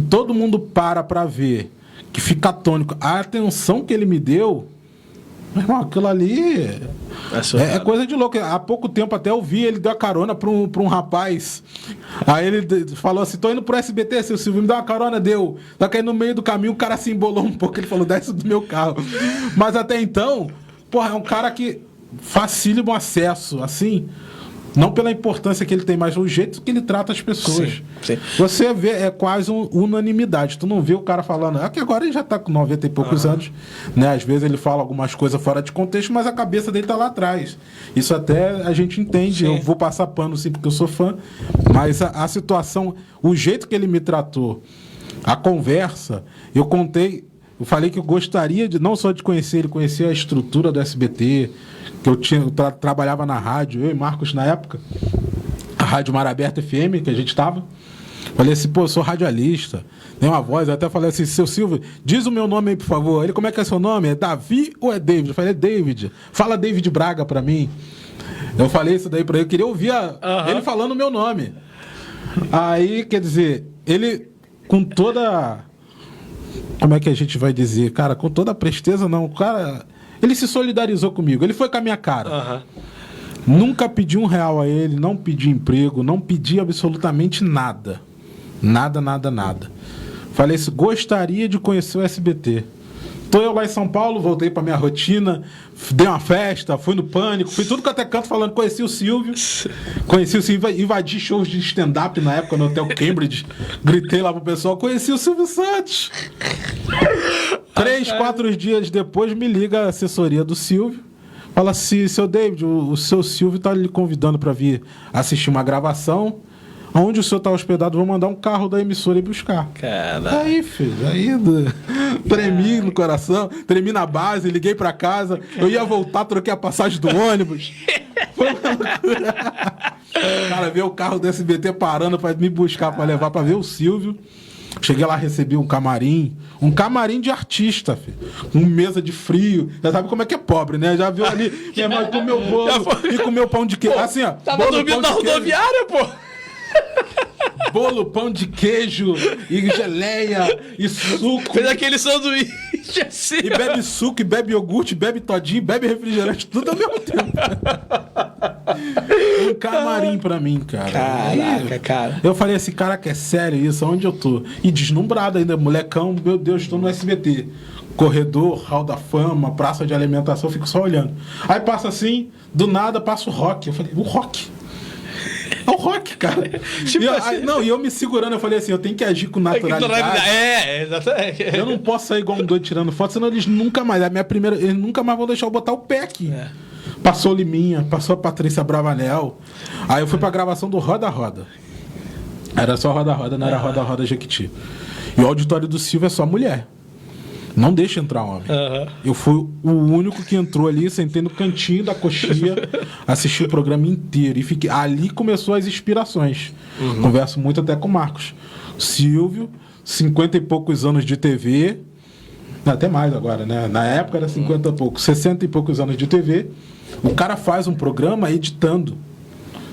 todo mundo para ver, que fica atônico. A atenção que ele me deu, meu irmão, aquilo ali é coisa de louco. Há pouco tempo até eu vi, ele deu a carona pra um rapaz. Aí ele falou assim, tô indo pro SBT, seu Silvio, me dá uma carona, deu. Só que aí no meio do caminho o cara se embolou um pouco, ele falou, desce do meu carro. Mas até então, porra, é um cara que facilita o acesso, assim, não pela importância que ele tem, mas o jeito que ele trata as pessoas. Sim. Você vê, é quase unanimidade. Tu não vê o cara falando, que agora ele já tá com 90 e poucos anos, né? Às vezes ele fala algumas coisas fora de contexto, mas a cabeça dele tá lá atrás. Isso até a gente entende. Sim. Eu vou passar pano sim, porque eu sou fã, mas a situação, o jeito que ele me tratou, a conversa, eu falei que eu gostaria de não só de conhecer ele, conhecer a estrutura do SBT, que eu trabalhava na rádio, eu e Marcos na época, a Rádio Mar Aberto FM, que a gente estava. Falei assim, pô, eu sou radialista, tem uma voz, eu até falei assim, seu Silvio, diz o meu nome aí, por favor. Ele, como é que é seu nome? É Davi ou é David? Eu falei, é David. Fala David Braga pra mim. Eu falei isso daí pra ele, eu queria ouvir ele falando o meu nome. Aí, quer dizer, ele com toda... Como é que a gente vai dizer? Cara, com toda a presteza, não. O cara, ele se solidarizou comigo. Ele foi com a minha cara. Nunca pedi R$1 a ele, não pedi emprego, não pedi absolutamente nada. Nada. Falei assim, gostaria de conhecer o SBT. Tô eu lá em São Paulo, voltei pra minha rotina, dei uma festa, fui no Pânico, fui tudo que até canto falando, conheci o Silvio, invadi shows de stand-up na época no Hotel Cambridge, gritei lá pro pessoal, conheci o Silvio Santos. 3, 4 dias depois me liga a assessoria do Silvio, fala assim, seu David, o seu Silvio tá lhe convidando pra vir assistir uma gravação, onde o senhor tá hospedado, vou mandar um carro da emissora ir buscar. Caralho. Aí, filho, tremi no coração, tremi na base, liguei pra casa, eu ia voltar, troquei a passagem do ônibus. Foi uma loucura. Cara, veio o carro do SBT parando pra me buscar, pra levar pra ver o Silvio. Cheguei lá, recebi um camarim de artista, filho. Com mesa de frio. Já sabe como é que é pobre, né? Já viu ali, minha irmã comeu bolo e comeu pão de queijo. Assim, ó. Tava dormindo na rodoviária, pô. Bolo, pão de queijo, e geleia, e suco. Fez aquele sanduíche assim. E bebe suco, e bebe iogurte, bebe todinho, bebe refrigerante, tudo ao mesmo tempo. Um camarim pra mim, cara. Caraca, cara. Eu falei assim, caraca, é sério isso? Onde eu tô? E deslumbrado ainda, molecão, meu Deus, estou no SBT. Corredor, hall da fama, praça de alimentação, eu fico só olhando. Aí passa assim, do nada passa o rock. Eu falei, o rock? É o rock, cara. Tipo assim. E eu me segurando, eu falei assim, eu tenho que agir com naturalidade. Exatamente. Eu não posso sair igual um doido tirando foto, senão eles nunca mais, eles nunca mais vão deixar eu botar o pé aqui. Passou Liminha, passou a Patrícia Bravanel. Aí eu fui pra gravação do Roda Roda. Era só Roda Roda, não era Roda Roda Jequiti. E o auditório do Silvio é só mulher. Não deixa entrar homem. Eu fui o único que entrou ali, sentei no cantinho da coxia, assisti o programa inteiro. E fiquei... ali começou as inspirações. Converso muito até com o Marcos. Silvio, 50 e poucos anos de TV, até mais agora, né? Na época era 50 e poucos, 60 e poucos anos de TV. O cara faz um programa editando.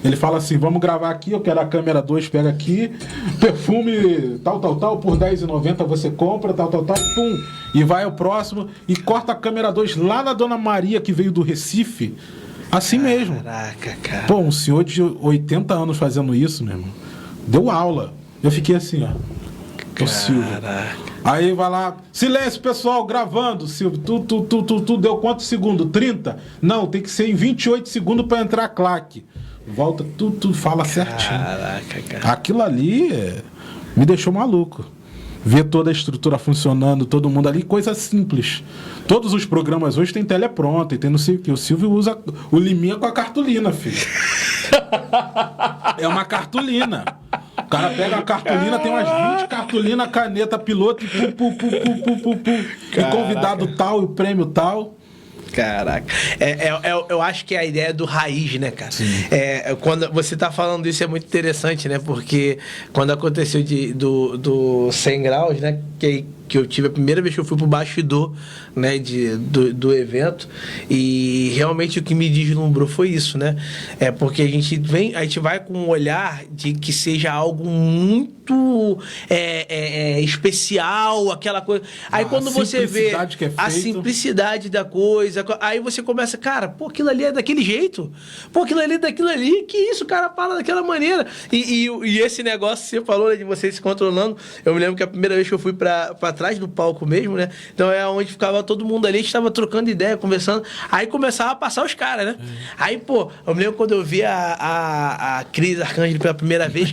Ele fala assim, vamos gravar aqui, eu quero a câmera 2, pega aqui, perfume tal, por R$10,90 você compra, tal, pum, e vai ao próximo, e corta a câmera 2 lá na Dona Maria, que veio do Recife, assim mesmo. Caraca, cara. Pô, um senhor de 80 anos fazendo isso, meu irmão, deu aula. Eu fiquei assim, ó, o Silvio. Aí vai lá, silêncio pessoal, gravando, Silvio, tu deu quantos segundos? 30? Não, tem que ser em 28 segundos pra entrar a claque. Volta, tu fala certinho. Caraca, cara. Aquilo ali me deixou maluco. Ver toda a estrutura funcionando, todo mundo ali, coisa simples. Todos os programas hoje tem teleprompter, tem não sei o que. O Silvio usa o liminha com a cartolina, filho. É uma cartolina. O cara pega a cartolina, tem umas 20 cartolinas, caneta, piloto e pu. E convidado tal, e o prêmio tal. Caraca. Eu acho que é a ideia do raiz, né, cara? Quando você tá falando isso é muito interessante, né? Porque quando aconteceu do 100 graus, né? Que eu tive a primeira vez que eu fui pro bastidor, né, do evento, e realmente o que me deslumbrou foi isso, né? Porque a gente vai com um olhar de que seja algo muito especial, aquela coisa. Aí quando você vê a simplicidade da coisa, aí você começa, cara, pô, aquilo ali é daquele jeito, pô, aquilo ali é daquilo ali, que isso, o cara fala daquela maneira. E esse negócio que você falou, né, de você se controlando, eu me lembro que a primeira vez que eu fui pra trás do palco mesmo, né? Então é onde ficava todo mundo ali, a gente tava trocando ideia, conversando. Aí começava a passar os caras, né? Aí, pô, eu me lembro quando eu vi a Cris Arcângelo pela primeira vez,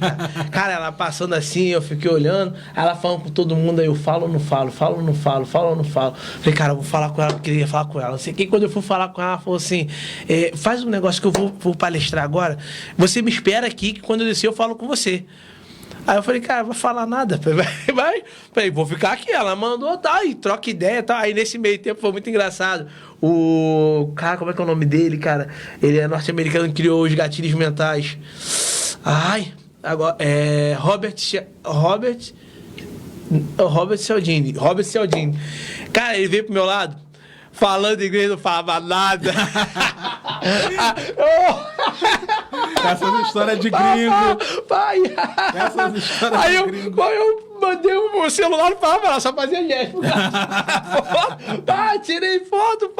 cara, ela passando assim, eu fiquei olhando, ela falando com todo mundo, aí eu falo ou não falo, falo ou não falo, falo ou não falo. Falei, cara, eu vou falar com ela, porque eu queria falar com ela. Não sei quem, quando eu fui falar com ela, ela falou assim, faz um negócio que eu vou palestrar agora, você me espera aqui, que quando eu descer eu falo com você. Aí eu falei, cara, não vou falar nada. Falei, vou ficar aqui. Ela mandou, tá, e troca ideia, tá. Aí nesse meio tempo foi muito engraçado. O cara, como é que é o nome dele, cara? Ele é norte-americano, que criou os gatilhos mentais. Ai, agora, Robert Cialdini. Robert Cialdini. Cara, ele veio pro meu lado, falando inglês, não falava nada. Essas histórias de gringo. Pai. Essas histórias Aí de gringo. eu mandei o celular, não falava nada, só fazia gesto. Tirei foto,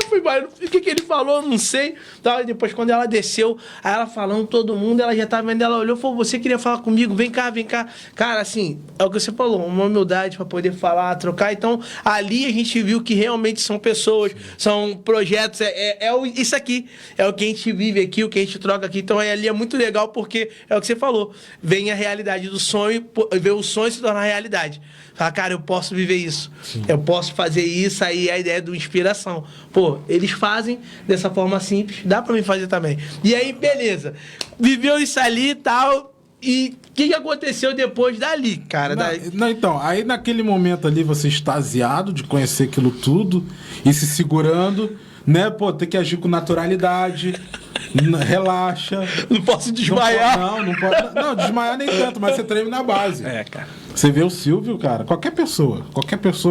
fui embora. O que ele falou, não sei. Então, depois, quando ela desceu, aí ela falando, todo mundo, ela já tava vendo, ela olhou e falou, você queria falar comigo? Vem cá. Cara, assim, é o que você falou, uma humildade pra poder falar, trocar. Então, ali a gente viu que realmente são pessoas, são projetos, isso aqui. É o que a gente vive aqui, o que a gente troca aqui. Então, ali é muito legal, porque é o que você falou. Vem a realidade do sonho, ver o sonho se tornar realidade. Fala, cara, eu posso viver isso. Sim. Eu posso fazer isso, aí é a ideia do inspiração. Pô, eles fazem dessa forma simples, dá pra mim fazer também. E aí, beleza. Viveu isso ali e tal. E o que aconteceu depois dali, cara? Então, aí naquele momento ali, você extasiado de conhecer aquilo tudo e se segurando, né? Pô, tem que agir com naturalidade. Relaxa. Não posso desmaiar. Não pode. Não, desmaiar nem tanto, mas você treina na base. Cara. Você vê o Silvio, cara, qualquer pessoa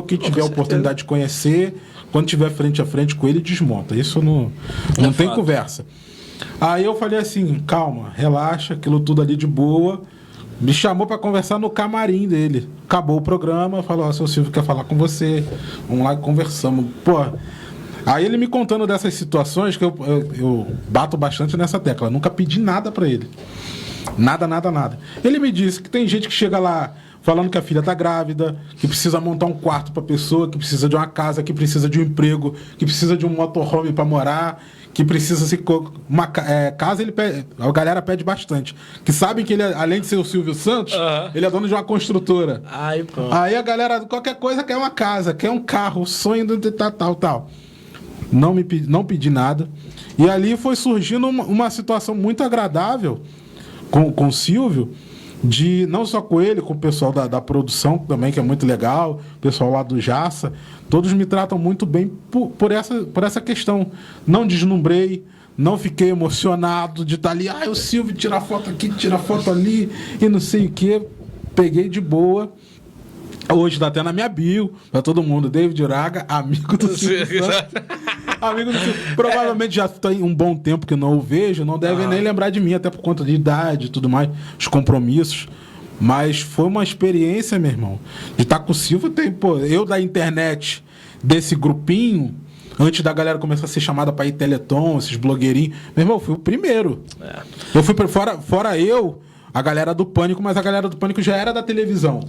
que tiver a oportunidade de conhecer, quando tiver frente a frente com ele, desmonta. Isso não tem conversa. Aí eu falei assim, calma, relaxa, aquilo tudo ali de boa. Me chamou pra conversar no camarim dele. Acabou o programa, falou, ó, seu Silvio quer falar com você. Vamos lá e conversamos. Pô. Aí ele me contando dessas situações, que eu bato bastante nessa tecla. Nunca pedi nada pra ele. Nada. Ele me disse que tem gente que chega lá falando que a filha tá grávida, que precisa montar um quarto pra pessoa, que precisa de uma casa, que precisa de um emprego, que precisa de um motorhome pra morar, que precisa se... casa, a galera pede bastante. Que sabem que ele, além de ser o Silvio Santos, ele é dono de uma construtora. Aí a galera, qualquer coisa, quer uma casa, quer um carro, sonho de tal. Não pedi nada. E ali foi surgindo uma situação muito agradável com o Silvio, não só com ele, com o pessoal da produção também, que é muito legal, o pessoal lá do Jaça, todos me tratam muito bem por essa questão. Não deslumbrei, não fiquei emocionado de estar ali, o Silvio tira foto aqui, tira foto ali, e não sei o quê. Peguei de boa. Hoje tá até na minha bio, pra todo mundo, David Uraga, amigo do Silvio Santos. Amigo do Silvio. Provavelmente já tem um bom tempo que não o vejo, não deve nem lembrar de mim, até por conta de idade e tudo mais, os compromissos. Mas foi uma experiência, meu irmão, de estar com o Silvio. Eu da internet, desse grupinho, antes da galera começar a ser chamada pra ir Teleton, esses blogueirinhos, meu irmão, eu fui o primeiro. Eu fui fora eu, a galera do Pânico, mas a galera do Pânico já era da televisão.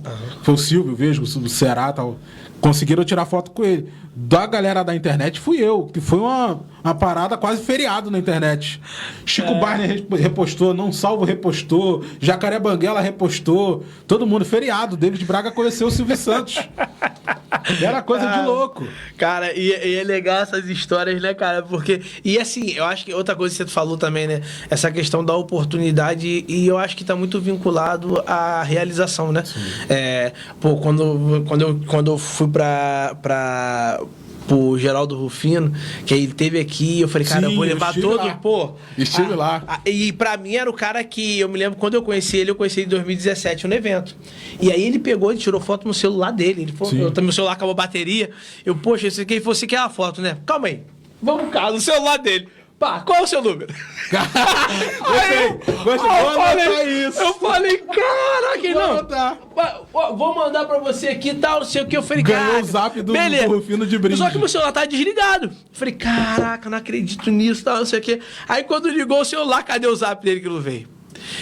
Foi o Silvio, vejo, o Ceará e tal. Conseguiram tirar foto com ele. Da galera da internet fui eu, que foi uma parada quase feriado na internet. Chico Barney repostou, Não Salvo repostou, Jacaré Banguela repostou, todo mundo feriado. David Braga conheceu o Silvio Santos. Era coisa de louco. Cara, e é legal essas histórias, né, cara? Porque, e assim, eu acho que outra coisa que você falou também, né? Essa questão da oportunidade, e eu acho que tá muito vinculado à realização, né? Quando eu fui pro Geraldo Rufino, que aí ele teve aqui, eu falei, cara, eu vou levar todo, lá. Estive lá. E pra mim era o cara que, eu me lembro, quando eu conheci ele em 2017, no evento. E aí ele pegou, ele tirou foto no celular dele. Ele falou, meu celular acabou a bateria. Poxa, você quer uma foto, né? Calma aí. Vamos cá, no celular dele. Pá, qual é o seu número? Eu falei, caraca, vou mandar pra você aqui e tal, não sei o que. Eu falei, ganhou o zap do Rufino de brinde. Só que meu celular tá desligado. Eu falei, caraca, não acredito nisso, tal, não sei o que. Aí quando ligou o celular, cadê o zap dele que não veio?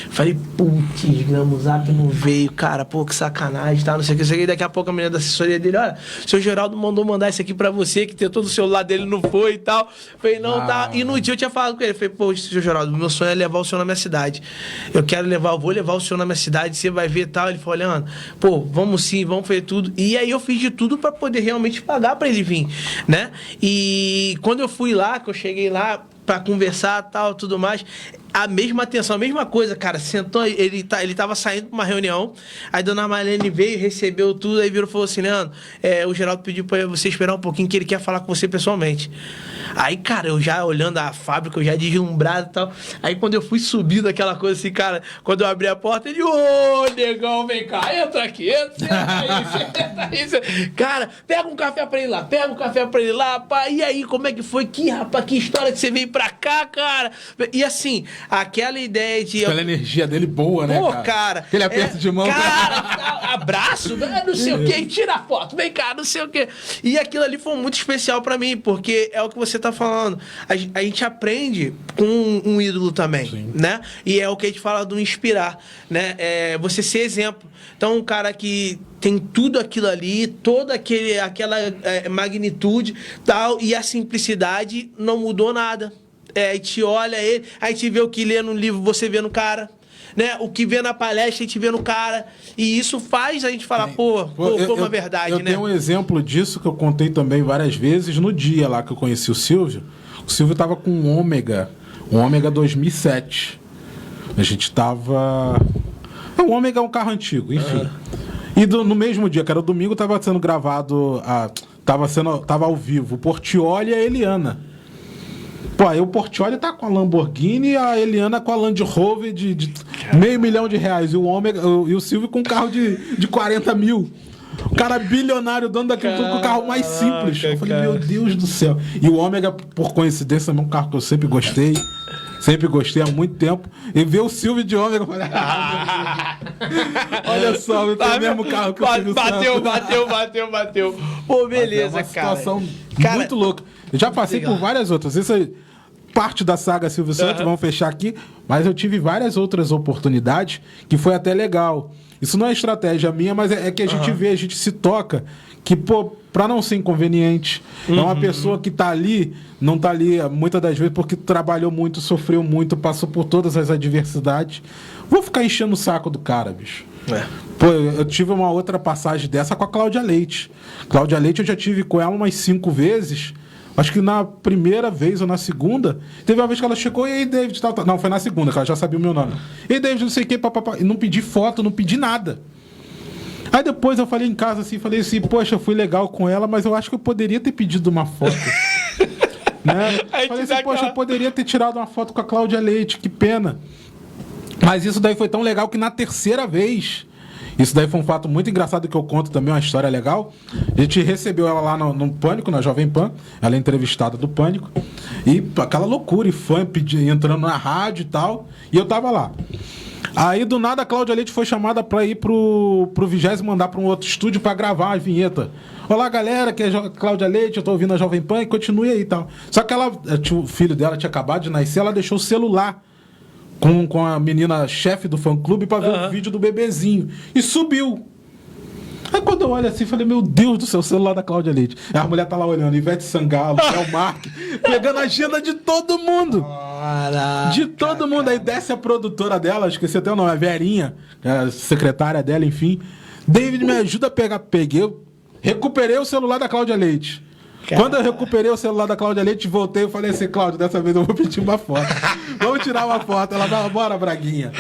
Falei, putz, o zap não veio, cara, que sacanagem, tá, não sei o que. Daqui a pouco a menina da assessoria dele, olha, o seu Geraldo mandar isso aqui pra você, que tentou no celular dele, não foi e tal. Falei, não, tá. E no dia eu tinha falado com ele, falei, seu Geraldo, meu sonho é levar o senhor na minha cidade. Eu vou levar o senhor na minha cidade, você vai ver e tal. Ele falou, Leandro, vamos sim, vamos fazer tudo. E aí eu fiz de tudo pra poder realmente pagar pra ele vir, né? E quando eu fui lá, que eu cheguei lá pra conversar e tal, tudo mais, a mesma atenção, a mesma coisa, cara, sentou, ele tava saindo pra uma reunião, aí a dona Marlene veio, recebeu tudo, aí virou e falou assim, Leandro, o Geraldo pediu pra você esperar um pouquinho, que ele quer falar com você pessoalmente. Aí, cara, eu já olhando a fábrica, eu já deslumbrado e tal, aí quando eu fui subindo aquela coisa assim, cara, quando eu abri a porta, ele, negão, vem cá, entra aqui, senta aí, cara, pega um café pra ele lá, pá, e aí, como é que foi? Que história que você veio pra cá, cara? E assim, aquela ideia de... Aquela energia dele boa, né, cara? Aquele aperto de mão. Cara, abraço, não sei o quê, tira foto, vem cá, não sei o quê. E aquilo ali foi muito especial pra mim, porque é o que você tá falando. A gente aprende com um ídolo também, né? E é o que a gente fala do inspirar, né? Você ser exemplo. Então, um cara que tem tudo aquilo ali, toda aquela magnitude, tal, e a simplicidade não mudou nada. A gente olha ele, a gente vê o que lê no livro, você vê no cara, né? O que vê na palestra, a gente vê no cara. E isso faz a gente falar, foi uma verdade, né? Eu tenho um exemplo disso que eu contei também várias vezes no dia lá que eu conheci o Silvio. O Silvio tava com um Ômega 2007. A gente tava... O Ômega é um carro antigo, enfim. E no mesmo dia, que era o domingo, tava sendo gravado, tava ao vivo o Portiolli e a Eliana. Aí o Portiolli tá com a Lamborghini e a Eliana com a Land Rover de R$500 mil. E o Silvio com um carro de 40 mil. O cara bilionário, dono daquele tudo com o carro mais simples. Eu falei, meu Deus do céu. E o Ômega, por coincidência, é um carro que eu sempre gostei. Sempre gostei há muito tempo. E ver o Silvio de Ômega, eu falei, olha só, eu tenho o mesmo carro que o Silvio Santos. Bateu. Pô, beleza, cara. É uma situação muito louca. Eu já passei por várias outras. Isso é parte da saga Silvio Santos, vamos fechar aqui. Mas eu tive várias outras oportunidades que foi até legal. Isso não é estratégia minha, mas é que a gente vê, a gente se toca, que, pra não ser inconveniente, é uma pessoa que tá ali, não tá ali muitas das vezes porque trabalhou muito, sofreu muito, passou por todas as adversidades. Vou ficar enchendo o saco do cara, bicho. Eu tive uma outra passagem dessa com a Cláudia Leite. Cláudia Leite eu já tive com ela umas 5 vezes, Acho que na primeira vez ou na segunda, teve uma vez que ela chegou, e aí, David, tal. Não, foi na segunda, que ela já sabia o meu nome. E aí, David, não sei o que, papapá. E não pedi foto, não pedi nada. Aí depois eu falei em casa assim, falei assim, poxa, eu fui legal com ela, mas eu acho que eu poderia ter pedido uma foto. Né? Falei assim, poxa, eu poderia ter tirado uma foto com a Cláudia Leite, que pena. Mas isso daí foi tão legal que na terceira vez... Isso daí foi um fato muito engraçado que eu conto também, uma história legal. A gente recebeu ela lá no Pânico, na Jovem Pan. Ela é entrevistada do Pânico. E aquela loucura, e fã entrando na rádio e tal. E eu tava lá. Aí, do nada, a Cláudia Leite foi chamada pra ir pro 20º, mandar pra um outro estúdio pra gravar a vinheta. Olá, galera, que é a Cláudia Leite, eu tô ouvindo a Jovem Pan e continue aí e tal. Só que o filho dela tinha acabado de nascer, ela deixou o celular com a menina chefe do fã-clube pra ver o vídeo do bebezinho. E subiu. Aí quando eu olho assim, falei, meu Deus do céu, o celular da Cláudia Leite. Aí a mulher tá lá olhando, Ivete Sangalo, El Mark, pegando a agenda de todo mundo. Caraca, de todo mundo. Aí desce a produtora dela, esqueci até o nome, a Verinha, a secretária dela, enfim. David, me ajuda a pegar. Recuperei o celular da Cláudia Leite. Quando eu recuperei o celular da Cláudia Leite, voltei e falei assim, Cláudia, dessa vez eu vou pedir uma foto. Vamos tirar uma foto. Ela fala, bora, Braguinha.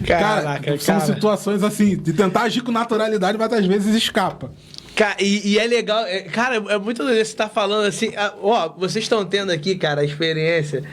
Caraca, são situações assim, de tentar agir com naturalidade, mas às vezes escapa. E é legal, cara, é muito legal você tá falando assim, ó, vocês estão tendo aqui, cara, a experiência.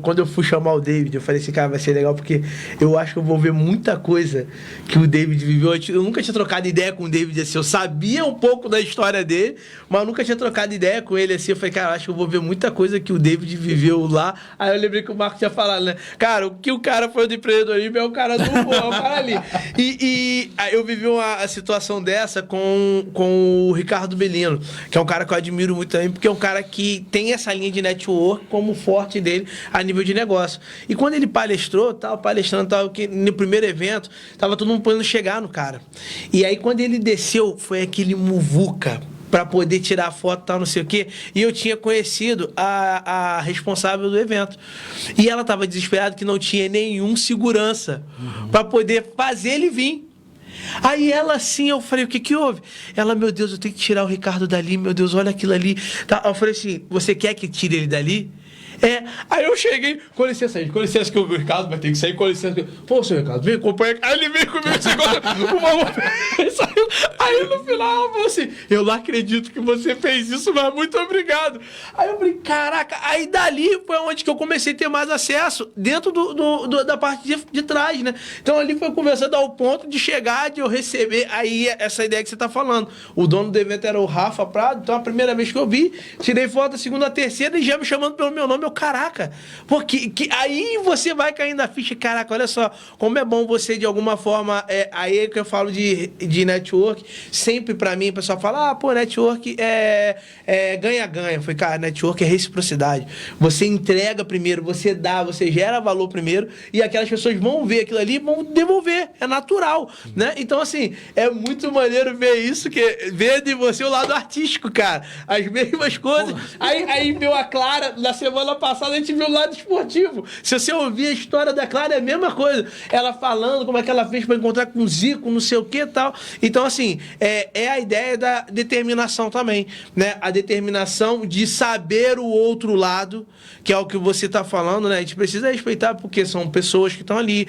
Quando eu fui chamar o David, eu falei assim, cara, vai ser legal porque eu acho que eu vou ver muita coisa que o David viveu. Eu nunca tinha trocado ideia com o David assim, eu sabia um pouco da história dele, mas eu nunca tinha trocado ideia com ele assim. Eu falei, cara, eu acho que eu vou ver muita coisa que o David viveu lá. Aí eu lembrei que o Marco tinha falado, né? Cara, o que o cara foi do empreendedorismo é o cara do humor, é o cara ali. E aí eu vivi uma situação dessa com o Ricardo Bellino, que é um cara que eu admiro muito também, porque é um cara que tem essa linha de network como forte dele a nível de negócio. E quando ele palestrando, que no primeiro evento, tava todo mundo podendo chegar no cara. E aí quando ele desceu, foi aquele muvuca para poder tirar a foto e tal, não sei o quê. E eu tinha conhecido a responsável do evento. E ela tava desesperada que não tinha nenhum segurança para poder fazer ele vir. Aí ela assim, eu falei, o que que houve? Ela, meu Deus, eu tenho que tirar o Ricardo dali, meu Deus, olha aquilo ali. Tá, eu falei assim, você quer que tire ele dali? Aí eu cheguei, com licença que o Ricardo vai ter que sair, com licença. Pô, seu Ricardo, vem, acompanha. Aí ele veio comigo, saiu. Aí no final ela falou assim, eu não acredito que você fez isso, mas muito obrigado. Aí eu falei, caraca, aí dali foi onde que eu comecei a ter mais acesso, dentro da parte de trás, né? Então ali foi conversando ao ponto de chegar, de eu receber, aí essa ideia que você tá falando. O dono do evento era o Rafa Prado, então a primeira vez que eu vi, tirei foto, a segunda, a terceira, e já me chamando pelo meu nome, caraca, porque aí você vai caindo na ficha, caraca, olha só, como é bom você de alguma forma, aí é que eu falo de network, sempre pra mim o pessoal fala, pô, network é ganha-ganha. Eu falei, cara, network é reciprocidade, você entrega primeiro, você dá, você gera valor primeiro, e aquelas pessoas vão ver aquilo ali e vão devolver, é natural, né? Então assim, é muito maneiro ver isso, ver de você o lado artístico, cara, as mesmas coisas. Aí veio a Clara, na semana passada a gente viu o lado esportivo. Se você ouvir a história da Clara, é a mesma coisa. Ela falando como é que ela fez para encontrar com o Zico, não sei o que e tal. Então, assim, é a ideia da determinação também, né? A determinação de saber o outro lado, que é o que você tá falando, né? A gente precisa respeitar, porque são pessoas que estão ali.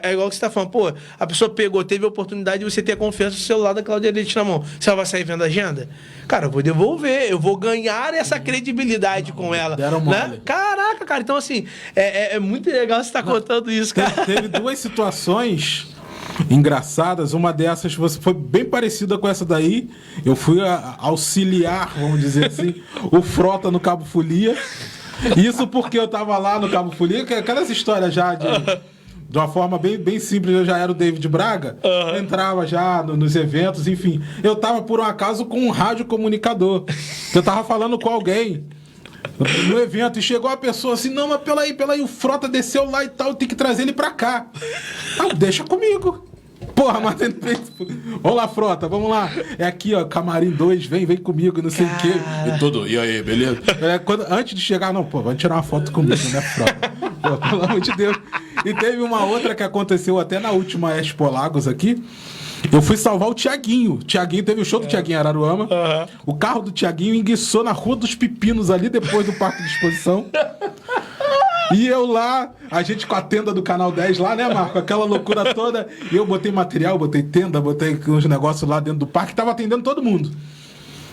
É igual que você tá falando, pô, a pessoa teve a oportunidade de você ter a confiança no celular da Cláudia Leite na mão. Se ela vai sair vendo a agenda? Cara, eu vou devolver, eu vou ganhar essa credibilidade com ela. Né? Caraca, cara, então assim, é muito legal você estar contando isso, cara. Teve duas situações engraçadas, uma dessas foi bem parecida com essa daí. Eu fui auxiliar, vamos dizer assim, o Frota no Cabo Folia. Isso porque eu tava lá no Cabo Folia, que aquelas histórias já de uma forma bem simples, eu já era o David Braga, entrava já nos eventos, enfim. Eu tava, por um acaso, com um radiocomunicador. Eu tava falando com alguém no evento, e chegou a pessoa assim, não, mas pela aí, o Frota desceu lá e tal, tem que trazer ele pra cá. Deixa comigo. Porra, mas vamos lá, Frota, vamos lá. É aqui, ó, Camarim 2, vem comigo, não sei o quê. E aí, beleza? Antes de chegar, não, pô, vamos tirar uma foto comigo, né, Frota? Pô, pelo amor de Deus. E teve uma outra que aconteceu até na última Expo Lagos aqui, Eu fui salvar o Tiaguinho. O Tiaguinho teve o show do Tiaguinho em Araruama. O carro do Tiaguinho enguiçou na Rua dos Pepinos, ali depois do Parque de Exposição. E eu lá, a gente com a tenda do Canal 10 lá, né, Marco? Aquela loucura toda. E eu botei material, botei tenda, botei uns negócios lá dentro do parque, tava atendendo todo mundo.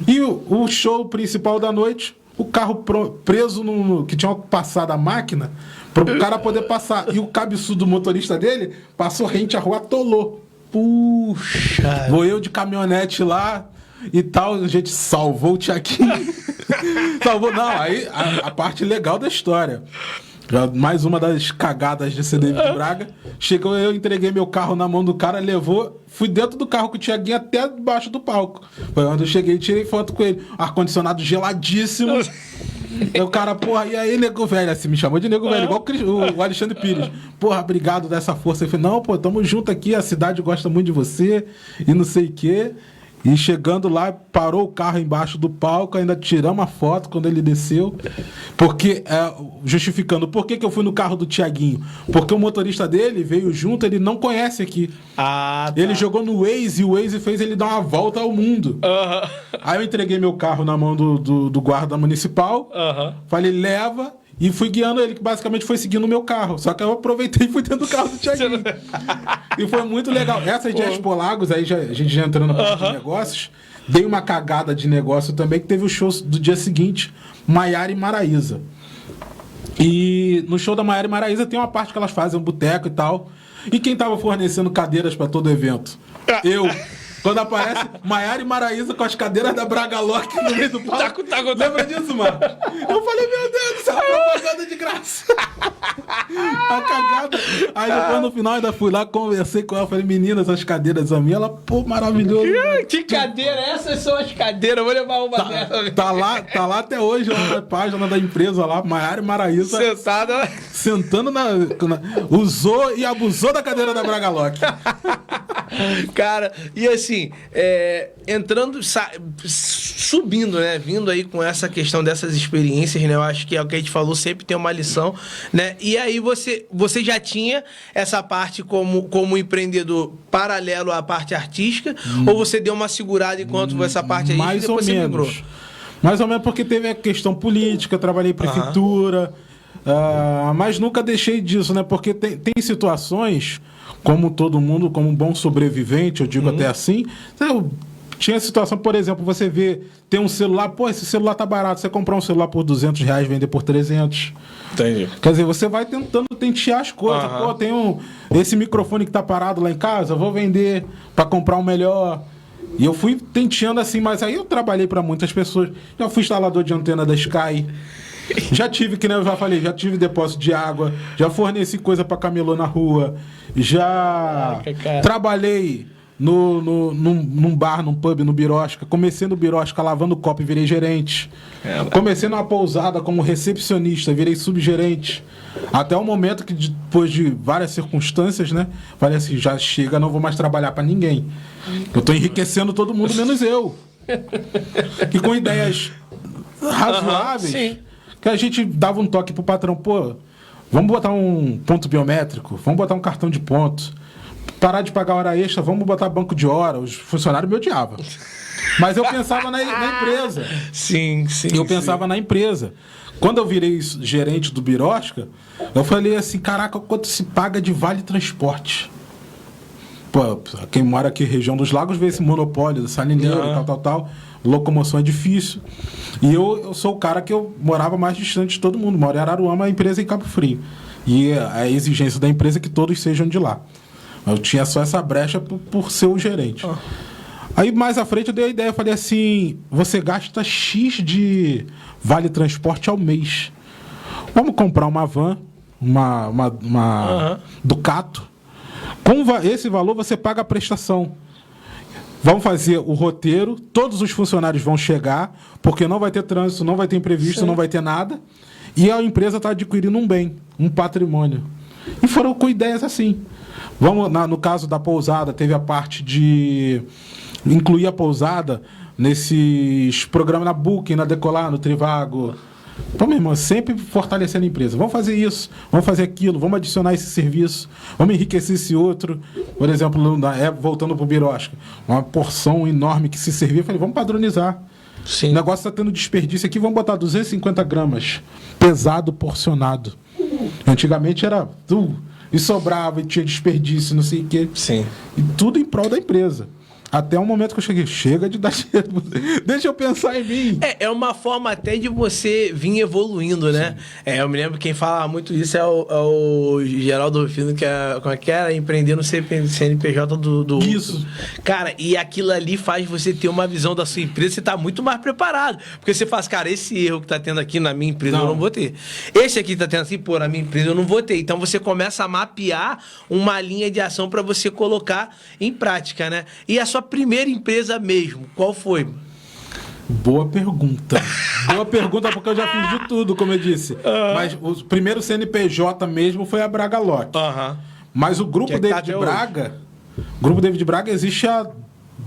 E o show principal da noite, o carro preso que tinha passado a máquina, para o cara poder passar. E o cabeçudo do motorista dele passou rente à rua, atolou. Puxa! Vou eu de caminhonete lá e tal, a gente salvou o Tiaguinho. Salvou, não, aí a parte legal da história. Mais uma das cagadas de CD de Braga. Chegou, eu entreguei meu carro na mão do cara, levou, fui dentro do carro com o Tiaguinho até debaixo do palco. Foi onde eu cheguei e tirei foto com ele. Ar-condicionado geladíssimo. Aí o cara, porra, e aí, nego velho? Assim, me chamou de nego velho, igual o Alexandre Pires. Porra, obrigado dessa força. Eu falei, não, pô, tamo junto aqui, a cidade gosta muito de você e não sei o quê. E chegando lá, parou o carro embaixo do palco, ainda tiramos uma foto quando ele desceu. Porque, justificando, por que eu fui no carro do Tiaguinho? Porque o motorista dele veio junto, ele não conhece aqui. Ah, tá. Ele jogou no Waze e o Waze fez ele dar uma volta ao mundo. Aí eu entreguei meu carro na mão do guarda municipal, falei, leva... E fui guiando ele, que basicamente foi seguindo o meu carro. Só que eu aproveitei e fui dentro do carro do Tiaguinho. E foi muito legal. Essas de Expo Lagos, aí a gente já entrando na parte de negócios, dei uma cagada de negócio também, que teve o show do dia seguinte, Maiara e Maraísa. E no show da Maiara e Maraísa tem uma parte que elas fazem um boteco e tal. E quem tava fornecendo cadeiras para todo evento? Eu. Quando aparece Maiara e Maraísa com as cadeiras da Braga Lock no meio do palco. Lembra disso, mano? Eu falei, meu Deus do céu, propaganda de graça. A cagada. Aí depois no final ainda fui lá, conversei com ela, falei, menina, essas cadeiras são minhas. Ela, pô, maravilhoso. Que cadeira? Essas são as cadeiras, eu vou levar uma dessas. Tá lá até hoje, lá na página da empresa lá, Maiara e Maraísa. Sentando usou e abusou da cadeira da Braga Lock. Cara, e assim, entrando, subindo, né? Vindo aí com essa questão dessas experiências, né? Eu acho que é o que a gente falou, sempre tem uma lição, né? E aí você já essa parte como empreendedor paralelo à parte artística, ou você deu uma segurada enquanto essa parte aí mais ou menos. Mais ou menos porque teve a questão política, trabalhei em prefeitura, mas nunca deixei disso, né? Porque tem situações... Como todo mundo, como um bom sobrevivente, eu digo até assim. Então, tinha situação, por exemplo, você vê, tem um celular, pô, esse celular tá barato, você comprar um celular por R$200, vender por 300. Entendi. Quer dizer, você vai tentando tentear as coisas. Pô, tem esse microfone que tá parado lá em casa, eu vou vender para comprar um melhor. E eu fui tenteando assim, mas aí eu trabalhei para muitas pessoas. Já fui instalador de antena da Sky. Já tive, que nem eu já falei, já tive depósito de água, já forneci coisa para camelô na rua, já trabalhei num bar, num pub, no Birosca. Comecei no Birosca lavando copo e virei gerente. Comecei numa pousada como recepcionista, virei subgerente. Até o momento que, depois de várias circunstâncias, né, falei assim, já chega, não vou mais trabalhar para ninguém. Eu tô enriquecendo todo mundo, menos eu. E com ideias razoáveis... Sim. Que a gente dava um toque pro patrão, pô, vamos botar um ponto biométrico, vamos botar um cartão de ponto, parar de pagar hora extra, vamos botar banco de hora. Os funcionários me odiavam. Mas eu pensava na empresa. Sim. Eu pensava na empresa. Quando eu virei gerente do Birosca, eu falei assim, caraca, quanto se paga de vale transporte? Pô, quem mora aqui na região dos lagos vê esse monopólio do salineiro, tal. Locomoção é difícil. E eu sou o cara que eu morava mais distante de todo mundo. Moro em Araruama, a empresa é em Cabo Frio. E a exigência da empresa é que todos sejam de lá. Eu tinha só essa brecha por ser o gerente. Aí mais à frente eu dei a ideia, eu falei assim, você gasta X de vale transporte ao mês. Vamos comprar uma van, uma Ducato. Com esse valor você paga a prestação. Vamos fazer o roteiro, todos os funcionários vão chegar, porque não vai ter trânsito, não vai ter imprevisto, não vai ter nada. E a empresa está adquirindo um bem, um patrimônio. E foram com ideias assim. No caso da pousada, teve a parte de incluir a pousada nesses programas na Booking, na Decolar, no Trivago. Então, meu irmão, sempre fortalecendo a empresa. Vamos fazer isso, vamos fazer aquilo, vamos adicionar esse serviço, vamos enriquecer esse outro. Por exemplo, voltando para o Birosca, uma porção enorme que se servia, eu falei, vamos padronizar. Sim. O negócio está tendo desperdício aqui, vamos botar 250 gramas, pesado, porcionado. Antigamente era e sobrava, e tinha desperdício, não sei o quê. Sim. E tudo em prol da empresa. Até o momento que eu cheguei, chega de dar dinheiro, deixa eu pensar em mim. É uma forma até de você vir evoluindo, né? Eu me lembro quem fala muito disso é o Geraldo Rufino, como é que era? Empreender no CNPJ do... Isso. Cara, e aquilo ali faz você ter uma visão da sua empresa, você tá muito mais preparado. Porque você faz, cara, esse erro que tá tendo aqui na minha empresa eu não vou ter. Esse aqui tá tendo assim, pô, na minha empresa eu não vou ter. Então você começa a mapear uma linha de ação para você colocar em prática, né? E a sua primeira empresa mesmo, qual foi? Boa pergunta. Boa pergunta, porque eu já fiz de tudo, como eu disse. Mas o primeiro CNPJ mesmo foi a Braga Lock. Mas o grupo David Braga, o grupo David Braga existe há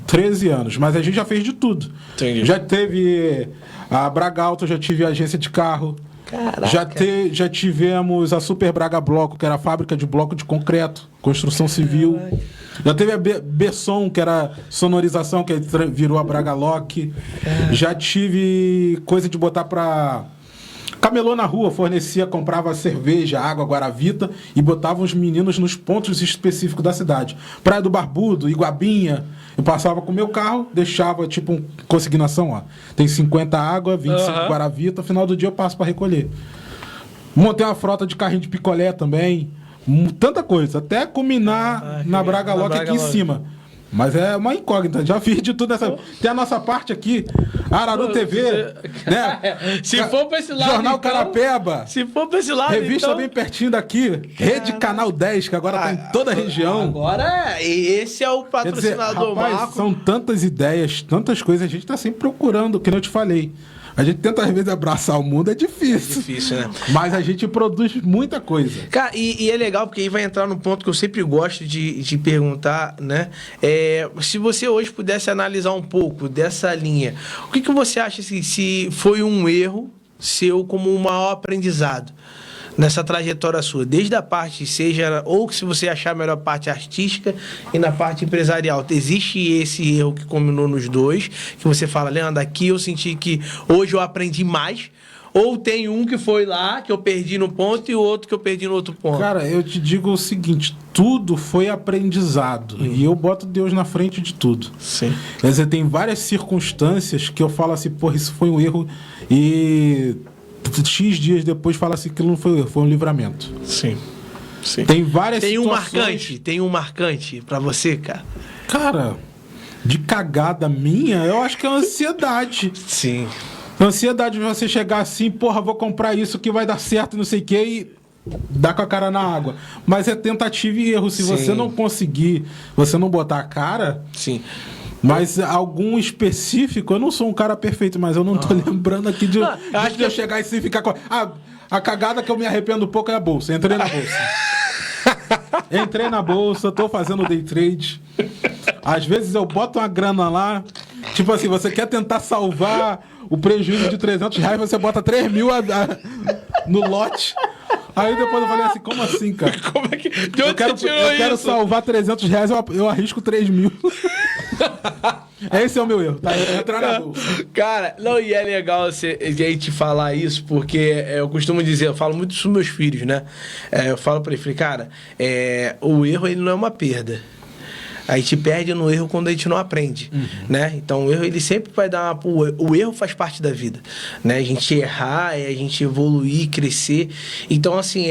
13 anos, mas a gente já fez de tudo. Entendi. Já teve a Braga Auto, já tive a agência de carro. Já tivemos a Super Braga Bloco, que era a fábrica de bloco de concreto, construção civil. Já teve a Besson, que era sonorização, que virou a Braga Lock. Já tive coisa de botar pra... Camelô na rua, comprava cerveja, água, Guaravita e botava os meninos nos pontos específicos da cidade. Praia do Barbudo, Iguabinha. Eu passava com o meu carro, deixava tipo consignação, ó. Tem 50 água, 25 Guaravita, final do dia eu passo para recolher. Montei uma frota de carrinho de picolé também. Tanta coisa, até culminar na Braga Lock aqui em cima. Mas é uma incógnita, já fiz de tudo essa. Tem a nossa parte aqui, Araru TV, né? Se for pra esse lado. Jornal então, Carapeba. Se for pra esse lado. Revista então... bem pertinho daqui. Rede Canal 10, que agora tá em toda a região. Agora, esse é o patrocinador. Quer dizer, rapaz, são tantas ideias, tantas coisas, a gente tá sempre procurando, que eu te falei. A gente tenta, às vezes, abraçar o mundo, é difícil. É difícil, né? Mas a gente produz muita coisa. Cara, e é legal, porque aí vai entrar no ponto que eu sempre gosto de perguntar, né? Se você hoje pudesse analisar um pouco dessa linha, o que você acha assim, se foi um erro seu como um maior aprendizado nessa trajetória sua? Desde a parte, seja, ou se você achar melhor a parte artística e na parte empresarial. Existe esse erro que combinou nos dois, que você fala, Leandro, aqui eu senti que hoje eu aprendi mais, ou tem um que foi lá, que eu perdi no ponto, e o outro que eu perdi no outro ponto? Cara, eu te digo o seguinte, tudo foi aprendizado, e eu boto Deus na frente de tudo. Sim. Quer dizer, tem várias circunstâncias que eu falo assim, porra, isso foi um erro, e... X dias depois fala assim que aquilo não foi um erro, foi um livramento. Sim. Sim. Tem várias situações... Tem um marcante pra você, cara? Cara, de cagada minha, eu acho que é a ansiedade. Sim. A ansiedade de você chegar assim, porra, vou comprar isso que vai dar certo, não sei o quê, e dar com a cara na água. Mas é tentativa e erro. Se você não conseguir, você não botar a cara... Sim. Mas algum específico, eu não sou um cara perfeito, mas eu não tô lembrando aqui de eu chegar e assim ficar com... A cagada que eu me arrependo um pouco é a bolsa. Entrei na bolsa, tô fazendo day trade. Às vezes eu boto uma grana lá, tipo assim, você quer tentar salvar o prejuízo de R$300, você bota 3 mil no lote. Aí depois eu falei assim, como assim, cara? Como é que... Eu quero salvar R$300, eu arrisco 3 mil. Esse é o meu erro, tá? Entrar na bolsa. Cara, não, e é legal a gente falar isso, porque eu costumo dizer, eu falo muito isso com meus filhos, né? Eu falo pra eles, falei, cara, o erro ele não é uma perda. A gente perde no erro quando a gente não aprende, né? Então, o erro, ele sempre vai dar o erro faz parte da vida, né? A gente errar, a gente evoluir, crescer. Então, assim,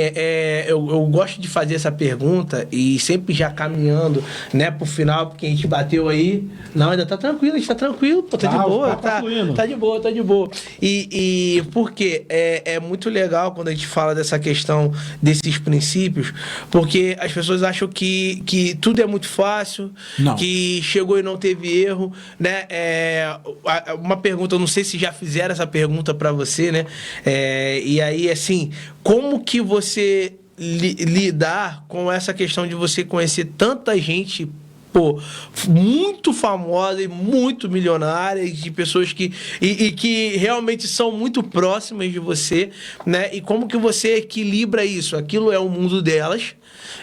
eu gosto de fazer essa pergunta e sempre já caminhando, né, pro final, porque a gente bateu aí. Não, ainda tá tranquilo, a gente tá tranquilo, pô, tá de boa, tá de boa, tá de boa. E porque é muito legal quando a gente fala dessa questão desses princípios, porque as pessoas acham que tudo é muito fácil, não. Que chegou e não teve erro, né? Uma pergunta, eu não sei se já fizeram essa pergunta para você, né? E aí, assim, como que você lidar com essa questão de você conhecer tanta gente pô, muito famosa e muito milionária, e de pessoas que e que realmente são muito próximas de você, né? E como que você equilibra isso? Aquilo é o mundo delas,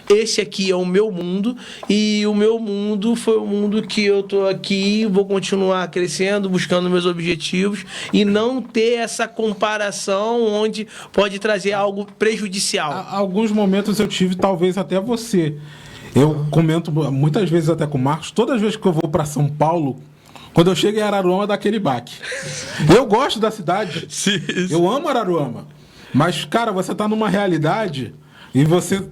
esse aqui é o meu mundo, e o meu mundo foi o mundo que eu tô aqui, vou continuar crescendo, buscando meus objetivos, e não ter essa comparação onde pode trazer algo prejudicial. Alguns momentos eu tive, talvez até você. Eu comento muitas vezes até com o Marcos, todas as vezes que eu vou para São Paulo, quando eu chego em Araruama, dá aquele baque. Eu gosto da cidade, Sim. eu amo Araruama, mas, cara, você tá numa realidade e você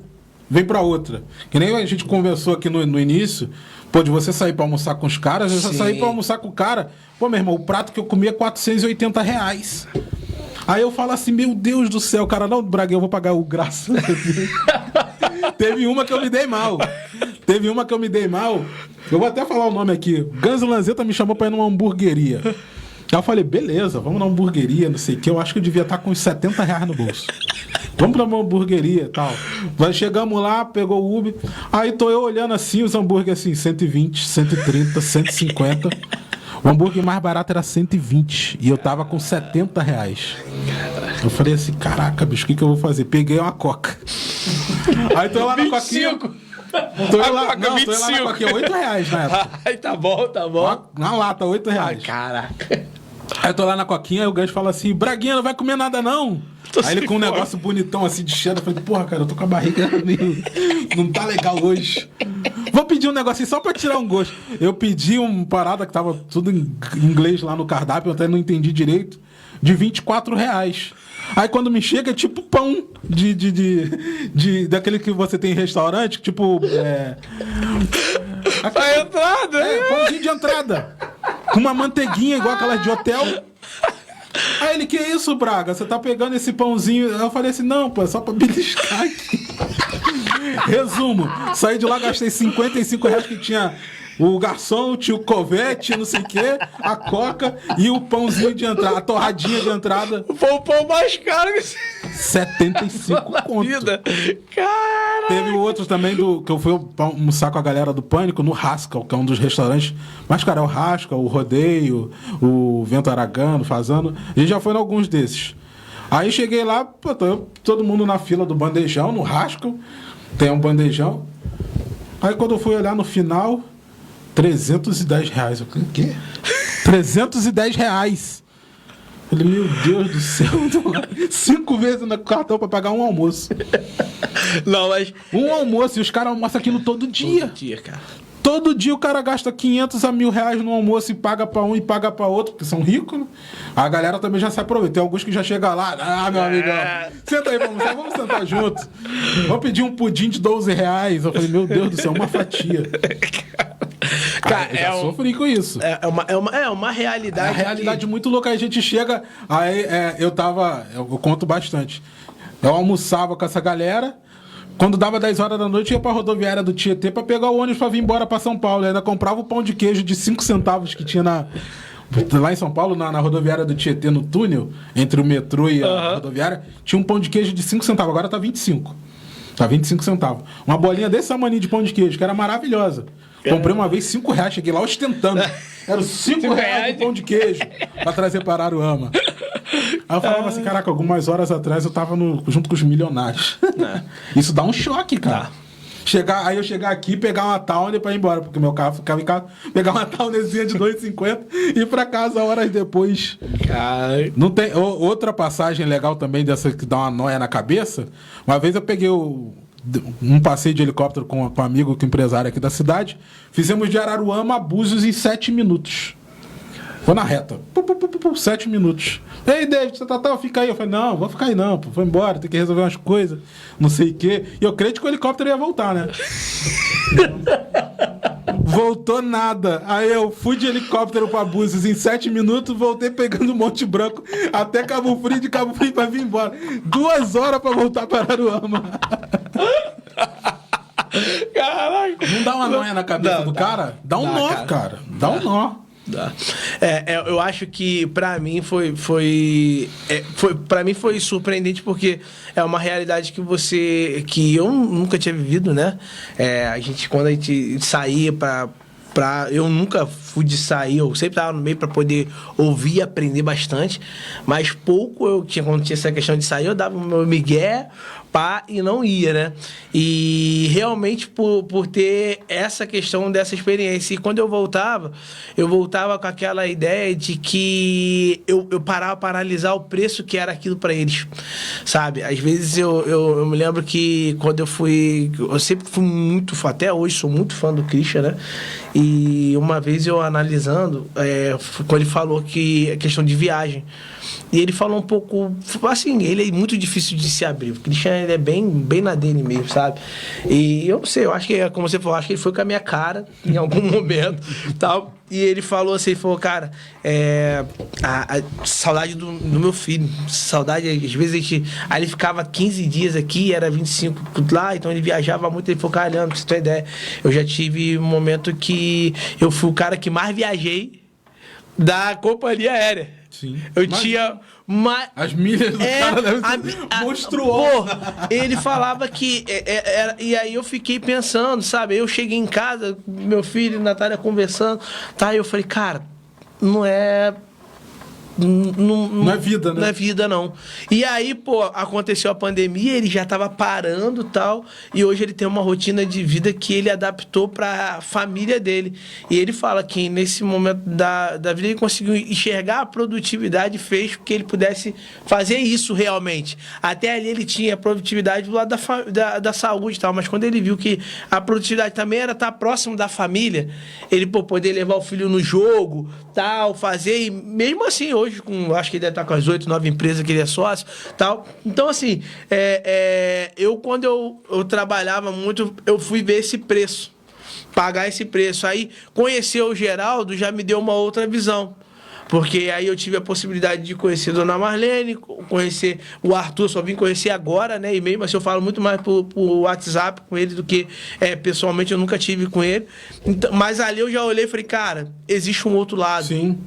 vem para outra. Que nem a gente conversou aqui no início, pô, de você sair para almoçar com os caras, eu sair para almoçar com o cara, pô, meu irmão, o prato que eu comi é R$480. Aí eu falo assim, meu Deus do céu, cara, não, Braga, eu vou pagar o graça. Teve uma que eu me dei mal. Eu vou até falar o nome aqui. Gans Lanzetta me chamou pra ir numa hamburgueria. Aí eu falei, beleza, vamos na hamburgueria, não sei o que. Eu acho que eu devia estar com uns R$70 no bolso. Vamos pra uma hamburgueria e tal. Chegamos lá, pegou o Uber. Aí tô eu olhando assim, os hambúrgueres assim, 120, 130, 150. O hambúrguer mais barato era 120 e eu tava com R$70. Eu falei assim, caraca, bicho, o que eu vou fazer? Peguei uma coca. Aí tô lá na coquinha. Tô lá na coquinha, R$8 na época. Ai, tá bom. Na lata, R$8. Ai, caraca. Aí eu tô lá na coquinha, aí o gancho fala assim, Braguinha, não vai comer nada não. Aí ele com um negócio bonitão assim de cheddar, eu falei, porra, cara, eu tô com a barriga meio... não tá legal hoje. Vou pedir um negocinho só pra tirar um gosto. Eu pedi uma parada que tava tudo em inglês lá no cardápio, eu até não entendi direito, de R$24. Aí quando me chega é tipo pão daquele que você tem em restaurante, tipo... A entrada? Pãozinho de entrada. Com uma manteiguinha igual aquelas de hotel. Aí ele, que isso, Braga? Você tá pegando esse pãozinho? Eu falei assim, não, pô, é só pra beliscar aqui. Resumo, saí de lá, gastei R$55 que tinha o garçom, tinha o covete, não sei o quê, a coca e o pãozinho de entrada, a torradinha de entrada. Foi o pão mais caro que você... 75 conto. Caralho. Teve o outro também que eu fui almoçar com a galera do Pânico no Haskell, que é um dos restaurantes. Mas, cara, é o Haskell, o Rodeio, o Vento Aragano, Fazano. A gente já foi em alguns desses. Aí cheguei lá, pô, todo mundo na fila do bandejão, no Haskell. Tem um bandejão. Aí quando eu fui olhar no final, R$310. Eu falei, o quê? R$310. Falei, meu Deus do céu, 5 vezes no cartão pra pagar um almoço. Não, mas... Um almoço, e os caras almoçam aquilo todo dia. Todo dia, cara. Todo dia o cara gasta R$500 a R$1.000 no almoço e paga pra um e paga pra outro, porque são ricos, né? A galera também já se aproveita. Tem alguns que já chegam lá, meu amigo, senta aí, vamos sentar junto. Vamos pedir um pudim de R$12. Eu falei, meu Deus do céu, uma fatia. Cara, eu já sofri com isso. É uma realidade. É uma realidade muito louca. Aí a gente chega. Aí eu conto bastante. Eu almoçava com essa galera. Quando dava 10 horas da noite, eu ia pra rodoviária do Tietê pra pegar o ônibus pra vir embora pra São Paulo. Eu ainda comprava o pão de queijo de 5 centavos que tinha lá em São Paulo, na rodoviária do Tietê, no túnel, entre o metrô e a rodoviária. Tinha um pão de queijo de 5 centavos, agora tá 25. Tá 25 centavos. Uma bolinha desse tamanho de pão de queijo, que era maravilhosa. Comprei uma vez R$5, cheguei lá ostentando. Era R$5 de pão de queijo pra trazer para Araruama. Aí eu falava assim, caraca, algumas horas atrás eu tava junto com os milionários. Isso dá um choque, cara. Aí eu chegar aqui, pegar uma Towner pra ir embora, porque meu carro ficava em casa, pegar uma Townerzinha de R$2,50 e ir pra casa horas depois. Cara... Não tem outra passagem legal também dessa que dá uma noia na cabeça. Uma vez eu peguei um passeio de helicóptero com um amigo, que é empresário aqui da cidade. Fizemos de Araruama a Búzios em 7 minutos. Foi na reta. 7 minutos. Ei, David, você tá? Fica aí. Eu falei, não, vou ficar aí não. Vou embora, tem que resolver umas coisas. Não sei o quê. E eu creio que o helicóptero ia voltar, né? Voltou nada. Aí eu fui de helicóptero pra Búzios em 7 minutos, voltei pegando Monte Branco até Cabo Frio, de Cabo Frio pra vir embora. 2 horas pra voltar para Araruama. Caraca. Não dá uma noia na cabeça do cara? Dá um nó, cara. Dá um nó. Dá. Eu acho que para mim para mim foi surpreendente porque é uma realidade que eu nunca tinha vivido, né? Quando a gente saía eu nunca fui de sair, eu sempre estava no meio para poder ouvir e aprender bastante, mas pouco quando tinha essa questão de sair, eu dava o meu migué, pá, e não ia, né? E realmente por ter essa questão dessa experiência. E quando eu voltava com aquela ideia de que eu parava para analisar o preço que era aquilo para eles, sabe? Às vezes eu me lembro que quando eu sempre fui muito fã, até hoje sou muito fã do Christian, né? E uma vez eu analisando, quando ele falou que a questão de viagem, e ele falou um pouco, assim, ele é muito difícil de se abrir. O Christian, ele é bem na dele mesmo, sabe? E eu não sei, eu acho que, como você falou, acho que ele foi com a minha cara em algum momento, tal. E ele falou assim, cara, a saudade do meu filho, saudade, às vezes aí ele ficava 15 dias aqui, era 25 lá, então ele viajava muito, ele falou, cara, Leandro, pra você ter ideia, eu já tive um momento que eu fui o cara que mais viajei da companhia aérea. Sim. Tinha as milhas do cara devem ser monstruosas. Ele falava que e aí eu fiquei pensando, sabe? Eu cheguei em casa, meu filho e Natália conversando, tá? E eu falei, cara, não é vida, né? Não é vida, não. E aí, aconteceu a pandemia, ele já estava parando e tal, e hoje ele tem uma rotina de vida que ele adaptou para a família dele. E ele fala que nesse momento da vida ele conseguiu enxergar a produtividade, fez com que ele pudesse fazer isso realmente. Até ali ele tinha produtividade do lado da saúde e tal, mas quando ele viu que a produtividade também era estar próximo da família, ele poder levar o filho no jogo, tal, fazer, e mesmo assim, hoje, acho que ele deve estar com as 8, 9 empresas que ele é sócio, tal. Então, assim, quando eu trabalhava muito, eu fui ver esse preço, pagar esse preço. Aí, conhecer o Geraldo já me deu uma outra visão. Porque aí eu tive a possibilidade de conhecer a Dona Marlene, conhecer o Arthur, só vim conhecer agora, né? E mesmo assim eu falo muito mais por WhatsApp com ele do que pessoalmente, eu nunca tive com ele. Então, mas ali eu já olhei e falei, cara, existe um outro lado. Sim.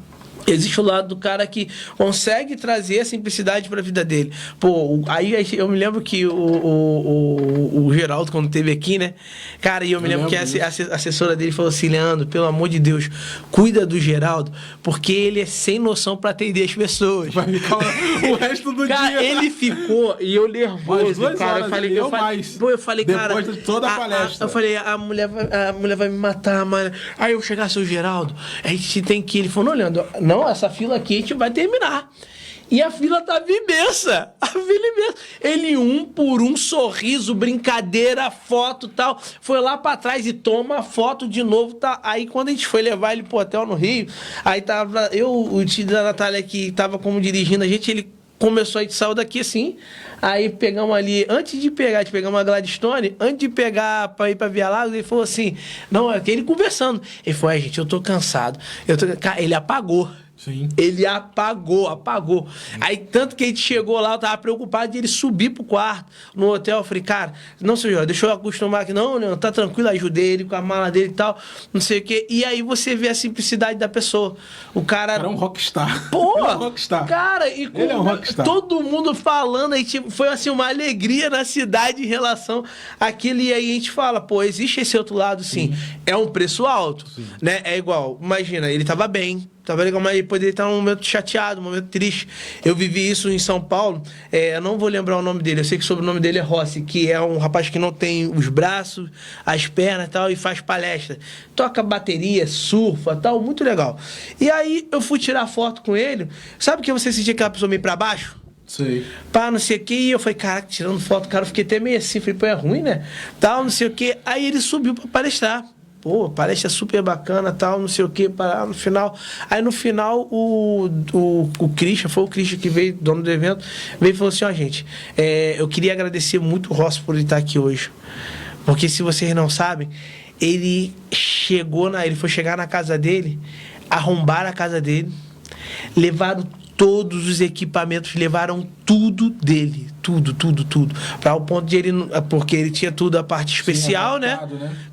Existe o lado do cara que consegue trazer a simplicidade para a vida dele. Aí eu me lembro que o Geraldo, quando esteve aqui, né? Cara, e eu me lembro que a assessora dele falou assim, Leandro, pelo amor de Deus, cuida do Geraldo, porque ele é sem noção para atender as pessoas. Vai ficar o resto do cara, dia. Ele ficou, e eu nervoso, cara. Eu falei, cara... Depois de toda a palestra. Eu falei, a mulher vai me matar, mano. Aí eu chegasse o Geraldo, a gente tem que... Ele falou, não, Leandro, não, essa fila aqui a gente vai terminar. E a fila tava imensa. A fila imensa. Ele, um por um, sorriso, brincadeira, foto e tal. Foi lá pra trás e toma foto de novo. Tá? Aí quando a gente foi levar ele pro hotel no Rio, aí tava o tio da Natália que tava como dirigindo a gente, ele começou, a gente saiu daqui assim, aí pegamos ali, antes de pegar, a gente pegamos uma Gladstone, antes de pegar pra ir pra Via Lagos, ele falou assim, não, ele conversando. Ele falou, gente, eu tô cansado. Cara, ele apagou. Sim. Ele apagou. Aí, tanto que a gente chegou lá, eu tava preocupado de ele subir pro quarto, no hotel. Eu falei, cara, não, senhor, deixa eu acostumar aqui. Não, tá tranquilo, ajudei ele com a mala dele e tal, não sei o quê. E aí você vê a simplicidade da pessoa. O cara... Era um rockstar. Pô! Ele é um rockstar. Cara, e ele é um rockstar. Todo mundo falando, aí, tipo, foi assim, uma alegria na cidade em relação àquilo. E aí a gente fala, existe esse outro lado, sim. É um preço alto, né? É igual, imagina, ele tava bem, tava legal, mas ele poderia estar num momento chateado, um momento triste. Eu vivi isso em São Paulo, eu não vou lembrar o nome dele, eu sei que o sobrenome dele é Rossi, que é um rapaz que não tem os braços, as pernas e tal, e faz palestra. Toca bateria, surfa tal, muito legal. E aí eu fui tirar foto com ele, sabe que você sentia aquela pessoa meio pra baixo? Sei. Pá, não sei o que, e eu falei, caraca, tirando foto, cara, eu fiquei até meio assim, falei, é ruim, né? Tal, não sei o que. Aí ele subiu pra palestrar. Palestra super bacana, tal, não sei o que, para no final. Aí no final o Christian, foi o Christian que veio, dono do evento, veio e falou assim, gente, eu queria agradecer muito o Rossi por ele estar aqui hoje. Porque se vocês não sabem, ele foi chegar na casa dele, arrombaram a casa dele, levaram todos os equipamentos, levaram tudo dele. Tudo. Para o ponto de ele... Porque ele tinha tudo, a parte especial, né?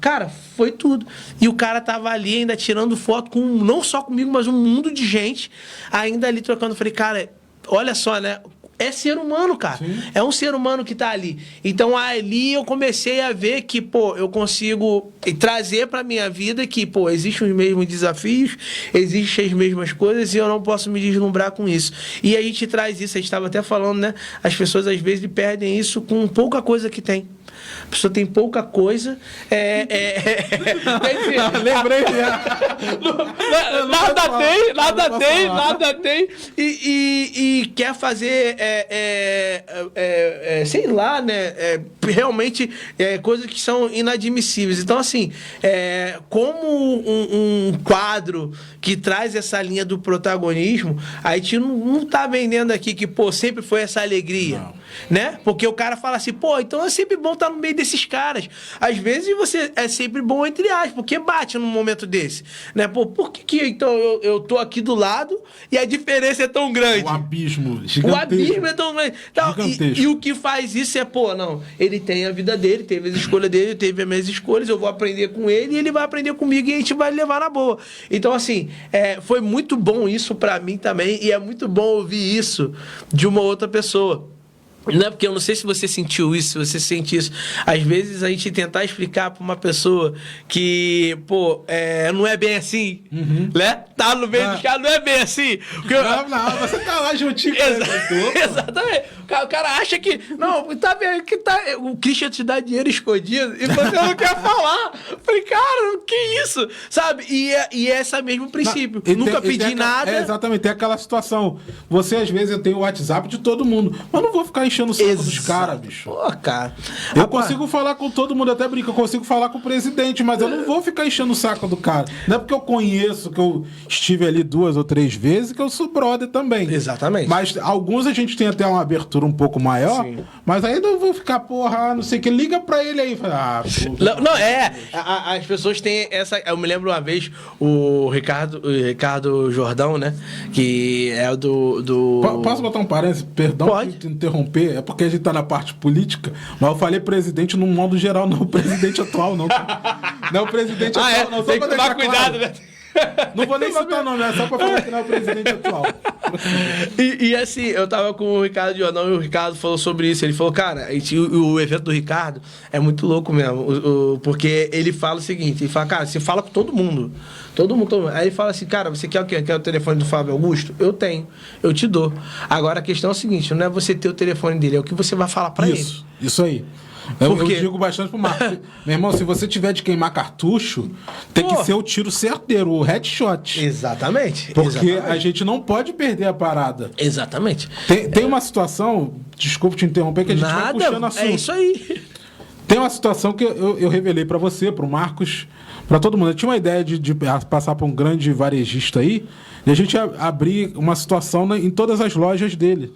Cara, foi tudo. E o cara tava ali ainda tirando foto com, não só comigo, mas um mundo de gente ainda ali trocando. Eu falei, cara, olha só, né? É ser humano, cara. Sim. É um ser humano que tá ali. Então, ali eu comecei a ver que, pô, eu consigo trazer pra minha vida que, pô, existem os mesmos desafios, existem as mesmas coisas e eu não posso me deslumbrar com isso. E a gente traz isso, a gente estava até falando, né? As pessoas, às vezes, perdem isso com pouca coisa que tem. A pessoa tem pouca coisa. Lembrei. Nada tem. E quer fazer, sei lá, né? Realmente coisas que são inadmissíveis. Então, assim, como um quadro que traz essa linha do protagonismo, a gente não tá vendendo aqui que, pô, sempre foi essa alegria. Não. Né? Porque o cara fala assim, pô, então é sempre bom estar no meio desses caras. Às vezes você é sempre bom entre aspas, porque bate num momento desse, né? Pô, por que então eu tô aqui do lado e a diferença é tão grande? O abismo gigantesco. O abismo é tão grande. Então, e o que faz isso é, pô, não, ele tem a vida dele, teve as escolhas dele, teve as minhas escolhas, eu vou aprender com ele e ele vai aprender comigo e a gente vai levar na boa. Então, assim, foi muito bom isso pra mim também e é muito bom ouvir isso de uma outra pessoa. Não é porque eu não sei se você sentiu isso, se você sente isso. Às vezes a gente tentar explicar para uma pessoa que, pô, não é bem assim, né? Tá no meio dos caras, não é bem assim. Porque não, você tá lá juntinho com ele. Exatamente. O cara acha que, não, tá vendo que tá, o Christian te dá dinheiro escondido e você não quer falar. Eu falei, cara, que isso? Sabe? E é esse mesmo princípio. Nunca pedi nada. Exatamente, tem aquela situação. Você, às vezes, eu tenho o WhatsApp de todo mundo, mas não vou ficar enchendo o saco dos caras, bicho. Pô, cara. Eu consigo falar com todo mundo, até brinco, eu consigo falar com o presidente, mas eu não vou ficar enchendo o saco do cara. Não é porque eu conheço, que eu estive ali 2 ou 3 vezes, que eu sou brother também. Exatamente. Mas alguns a gente tem até uma abertura um pouco maior, sim, mas aí eu vou ficar, porra, não sei o que, liga pra ele aí. As pessoas têm essa... Eu me lembro uma vez, o Ricardo Jordão, né, que é do... Posso botar um parênteses? Perdão por te interromper, é porque a gente tá na parte política, mas eu falei presidente no modo geral, não o presidente atual, não. Não o presidente atual, não. Tem que tomar cuidado, né? Não vou nem citar o nome, é só pra falar que não é o presidente atual. E assim, eu tava com o Ricardo Jordão e o Ricardo falou sobre isso. Ele falou, cara, o evento do Ricardo é muito louco mesmo. Porque ele fala o seguinte, ele fala, cara, você fala com todo mundo. Todo mundo. Aí ele fala assim, cara, você quer o quê? Quer o telefone do Fábio Augusto? Eu tenho, eu te dou. Agora a questão é o seguinte, não é você ter o telefone dele, é o que você vai falar pra ele. Isso aí. Eu digo bastante pro Marcos. Meu irmão, se você tiver de queimar cartucho, tem que ser o tiro certeiro, o headshot. Exatamente. Porque a gente não pode perder a parada. Exatamente. Tem uma situação, desculpa te interromper, que a gente vai puxando assunto. É isso aí. Tem uma situação que eu revelei pra você, pro Marcos, pra todo mundo. Eu tinha uma ideia de passar pra um grande varejista aí, e a gente abrir uma situação em todas as lojas dele.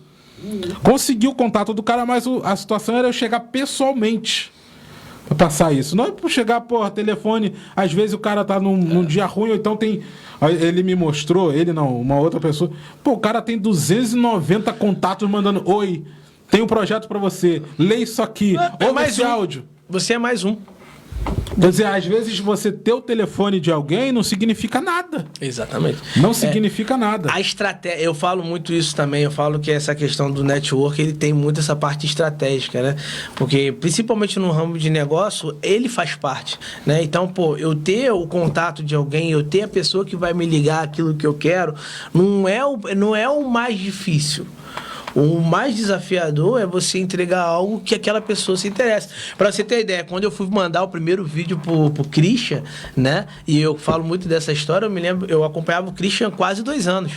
Consegui o contato do cara, mas a situação era eu chegar pessoalmente pra passar isso. Não é pra chegar, telefone. Às vezes o cara tá num dia ruim, ou então tem... Ele me mostrou, ele não, uma outra pessoa. O cara tem 290 contatos mandando: oi, tem um projeto pra você, lê isso aqui, ouve esse áudio. Você é mais um. Quer dizer, às vezes você ter o telefone de alguém não significa nada. Exatamente. Não significa nada. A estratégia, eu falo muito isso também, eu falo que essa questão do network, ele tem muito essa parte estratégica, né? Porque, principalmente no ramo de negócio, ele faz parte, né? Então, eu ter o contato de alguém, eu ter a pessoa que vai me ligar aquilo que eu quero, não é o mais difícil. O mais desafiador é você entregar algo que aquela pessoa se interessa. Para você ter ideia, quando eu fui mandar o primeiro vídeo pro Christian, né? E eu falo muito dessa história, eu me lembro, eu acompanhava o Christian há quase 2 anos.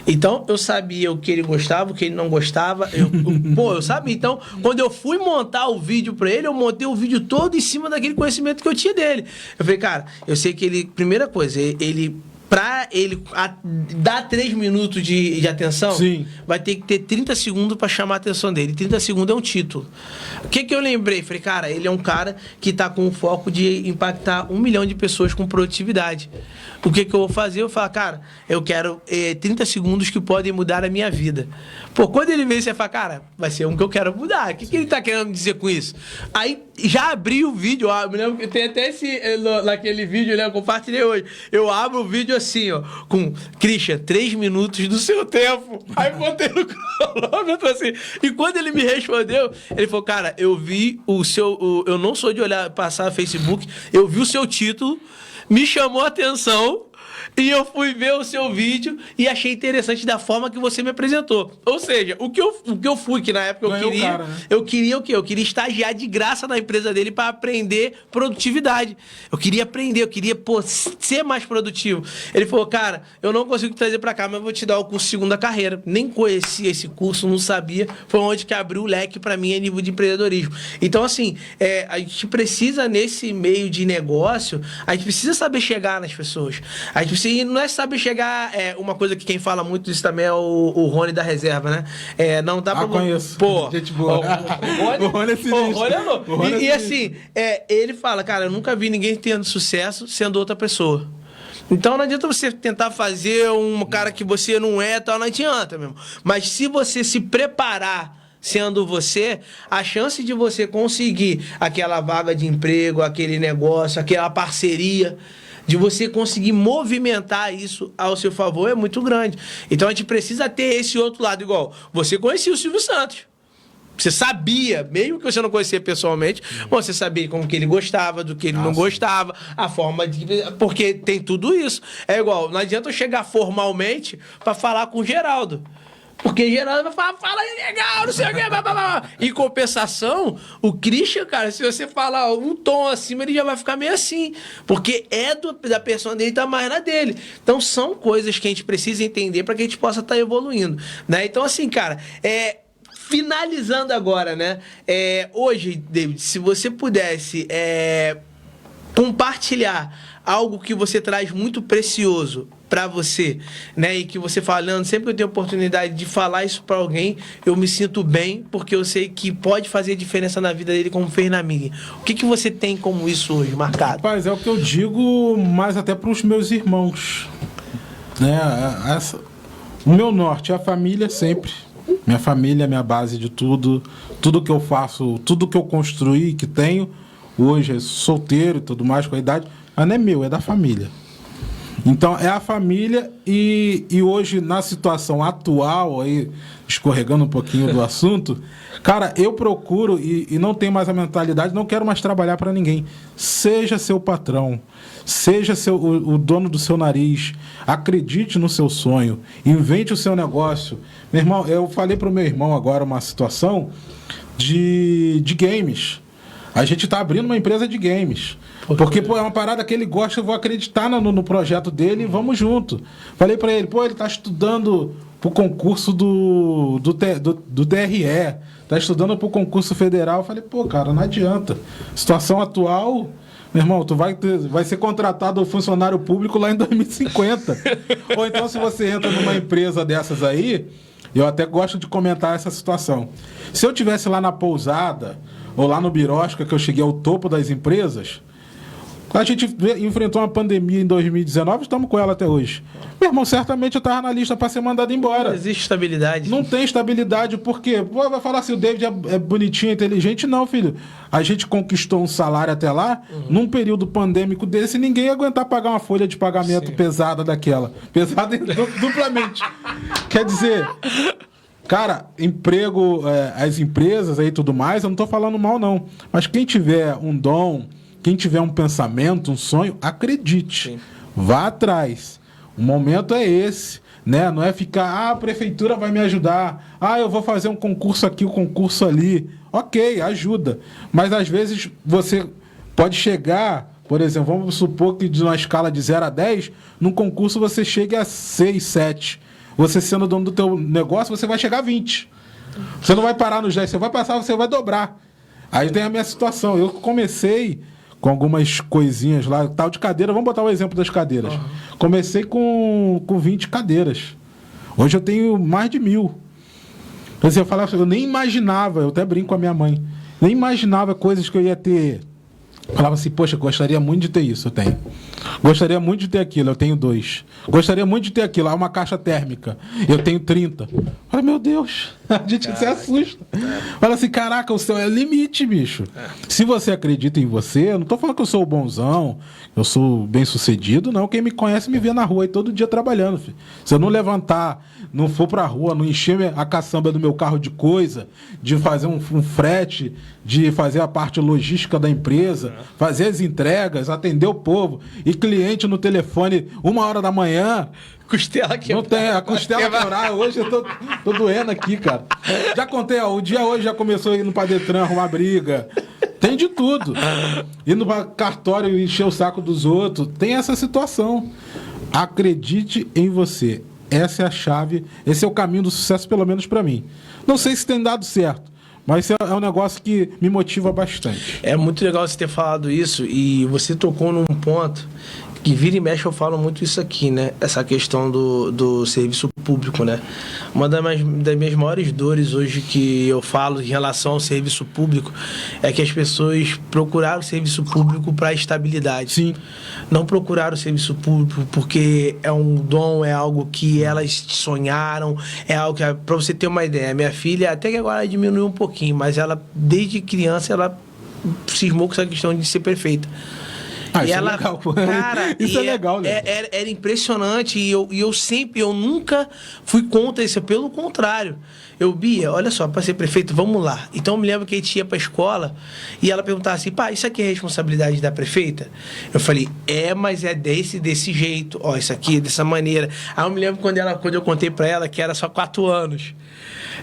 Então, eu sabia o que ele gostava, o que ele não gostava. Eu sabia. Então, quando eu fui montar o vídeo pra ele, eu montei o vídeo todo em cima daquele conhecimento que eu tinha dele. Eu falei, cara, eu sei que ele... Primeira coisa, ele Pra ele dar 3 minutos de atenção, Sim. vai ter que ter 30 segundos pra chamar a atenção dele. 30 segundos é um título. O que eu lembrei? Falei, cara, ele é um cara que tá com o foco de impactar 1 milhão de pessoas com produtividade. O que eu vou fazer? Eu falo, cara, eu quero 30 segundos que podem mudar a minha vida. Pô, quando ele vê, você fala, cara, vai ser um que eu quero mudar. O que ele tá querendo dizer com isso? Aí, já abri o vídeo, eu lembro que tem até naquele vídeo, né, eu compartilhei hoje. Eu abro o vídeo assim, ó, com, Christian, 3 minutos do seu tempo. Aí botei no cronômetro assim. E quando ele me respondeu, ele falou, cara, eu vi o seu... eu não sou de olhar, passar no Facebook, eu vi o seu título, me chamou a atenção e eu fui ver o seu vídeo e achei interessante da forma que você me apresentou. Ou seja, o que eu fui, que na época Ganhou o cara, né? eu queria o quê? Eu queria estagiar de graça na empresa dele para aprender produtividade. Eu queria aprender, eu queria, ser mais produtivo. Ele falou, cara, eu não consigo trazer para cá, mas eu vou te dar o curso Segunda Carreira. Nem conhecia esse curso, não sabia. Foi onde que abriu o leque para mim a nível de empreendedorismo. Então, assim, a gente precisa, nesse meio de negócio, a gente precisa saber chegar nas pessoas. A gente precisa, não é saber chegar, uma coisa que quem fala muito disso também é o Rony da reserva, né? Não dá pra... conheço. Pô, gente boa. O Rony é sinistro. O Rony é louco. E assim, ele fala, cara, eu nunca vi ninguém tendo sucesso sendo outra pessoa. Então não adianta você tentar fazer um cara que você não é, tal, não adianta mesmo. Mas se você se preparar sendo você, a chance de você conseguir aquela vaga de emprego, aquele negócio, aquela parceria, de você conseguir movimentar isso ao seu favor é muito grande. Então a gente precisa ter esse outro lado, igual você conhecia o Silvio Santos. Você sabia, mesmo que você não conhecia pessoalmente, você sabia como que ele gostava, do que ele não gostava, a forma de... Porque tem tudo isso. É igual, não adianta eu chegar formalmente para falar com o Geraldo. Porque Geraldo vai falar, fala aí, legal, não sei o que, blá, blá, blá. Em compensação, o Christian, cara, se você falar um tom acima, ele já vai ficar meio assim. Porque da pessoa dele, tá mais na dele. Então, são coisas que a gente precisa entender para que a gente possa estar evoluindo, né? Então, assim, cara, finalizando agora, né? Hoje, David, se você pudesse compartilhar algo que você traz muito precioso para você, né? E que você falando, sempre que eu tenho oportunidade de falar isso para alguém, eu me sinto bem, porque eu sei que pode fazer diferença na vida dele, como fez na minha. O que você tem como isso hoje, marcado? Rapaz, é o que eu digo mais até para os meus irmãos, né? O meu norte é a família sempre. Minha família é minha base de tudo. Tudo que eu faço, tudo que eu construí, que tenho, hoje é solteiro e tudo mais com a idade, mas não é meu, é da família. Então, é a família e hoje, na situação atual, aí, escorregando um pouquinho do assunto, cara, eu procuro e não tenho mais a mentalidade, não quero mais trabalhar para ninguém. Seja seu patrão, seja o dono do seu nariz, acredite no seu sonho, invente o seu negócio. Meu irmão, eu falei para o meu irmão agora uma situação de games. A gente está abrindo uma empresa de games. Porque, é uma parada que ele gosta, eu vou acreditar no projeto dele e vamos junto. Falei pra ele, ele tá estudando pro concurso do TRE, tá estudando pro concurso federal. Eu falei, cara, não adianta. Situação atual, meu irmão, tu vai ser contratado funcionário público lá em 2050. Ou então, se você entra numa empresa dessas aí, eu até gosto de comentar essa situação. Se eu tivesse lá na Pousada, ou lá no Birosca, que eu cheguei ao topo das empresas, a gente enfrentou uma pandemia em 2019, estamos com ela até hoje. Meu irmão, certamente eu estava na lista para ser mandado embora. Não existe estabilidade. Não tem estabilidade, por quê? Vai falar assim, o David é bonitinho, inteligente. Não, filho. A gente conquistou um salário até lá, num período pandêmico desse, ninguém ia aguentar pagar uma folha de pagamento pesada daquela. Pesada duplamente. Quer dizer... Cara, emprego, as empresas aí e tudo mais, eu não tô falando mal não, mas quem tiver um dom, quem tiver um pensamento, um sonho, acredite, sim, vá atrás. O momento é esse, né? Não é ficar, a prefeitura vai me ajudar, eu vou fazer um concurso aqui, um concurso ali. Ok, ajuda, mas às vezes você pode chegar, por exemplo, vamos supor que de uma escala de 0 a 10, num concurso você chegue a 6, 7. Você sendo dono do teu negócio, você vai chegar a 20. Você não vai parar nos 10, você vai passar, você vai dobrar. Aí tem a minha situação. Eu comecei com algumas coisinhas lá, tal de cadeira. Vamos botar o exemplo das cadeiras. Comecei com 20 cadeiras. Hoje eu tenho mais de 1.000. Assim, eu nem imaginava, eu até brinco com a minha mãe, nem imaginava coisas que eu ia ter. Falava assim, poxa, gostaria muito de ter isso, eu tenho. Gostaria muito de ter aquilo, eu tenho 2. Gostaria muito de ter aquilo, uma caixa térmica, eu tenho 30. Fala, meu Deus, a gente se assusta. Fala assim, caraca, o céu é limite, bicho. Se você acredita em você, eu não tô falando que eu sou o bonzão, eu sou bem sucedido, não. Quem me conhece me vê na rua aí todo dia trabalhando, filho. Se eu não levantar, não for pra rua, não encher a caçamba do meu carro de coisa, de fazer um frete, de fazer a parte logística da empresa, fazer as entregas, atender o povo, e cliente no telefone 1h da manhã. Costela quebrada. Não tem, a costela quebrada. Hoje eu tô doendo aqui, cara. Já contei, ó, o dia hoje já começou indo pra Detran arrumar briga. Tem de tudo. Indo pra cartório e encher o saco dos outros. Tem essa situação. Acredite em você. Essa é a chave, esse é o caminho do sucesso, pelo menos pra mim. Não sei se tem dado certo, mas é um negócio que me motiva bastante. É muito legal você ter falado isso, e você tocou num ponto que vira e mexe eu falo muito isso aqui, né? Essa questão do serviço público, né? Uma das minhas maiores dores hoje que eu falo em relação ao serviço público é que as pessoas procuraram o serviço público para estabilidade. Sim. Não procuraram o serviço público porque é um dom, é algo que elas sonharam, é algo que, para você ter uma ideia, minha filha, até que agora diminuiu um pouquinho, mas ela, desde criança, ela cismou com essa questão de ser perfeita. E ela, é legal, cara, isso é legal, né? Era impressionante, e eu nunca fui contra isso, pelo contrário. Bia, olha só, para ser prefeito, vamos lá. Então eu me lembro que a gente ia para a escola e ela perguntava assim, pá, isso aqui é responsabilidade da prefeita? Eu falei, mas é desse jeito, ó, isso aqui é dessa maneira. Aí eu me lembro quando eu contei para ela que era só 4 anos.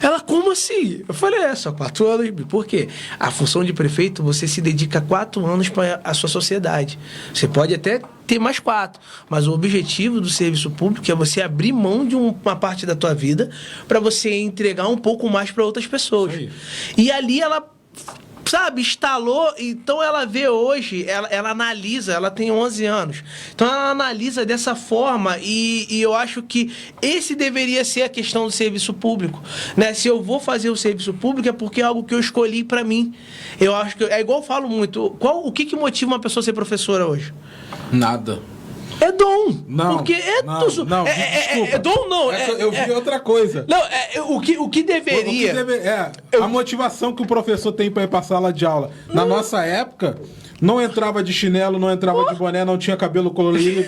Ela, como assim? Eu falei, só 4 anos. Por quê? A função de prefeito, você se dedica 4 anos para a sua sociedade. Você pode até ter mais 4, mas o objetivo do serviço público é você abrir mão de uma parte da tua vida para você entregar um pouco mais para outras pessoas. E ali ela, sabe, instalou. Então ela vê hoje, ela analisa, ela tem 11 anos, então ela analisa dessa forma, e eu acho que esse deveria ser a questão do serviço público, né? Se eu vou fazer o serviço público é porque é algo que eu escolhi para mim. Eu acho que é igual eu falo muito, o que motiva uma pessoa a ser professora hoje? Nada. É dom. Não, porque desculpa. É dom, não. Eu vi outra coisa. Não, o que deveria... A motivação que o professor tem para ir para a sala de aula. Na nossa época, não entrava de chinelo, não entrava de boné, não tinha cabelo colorido.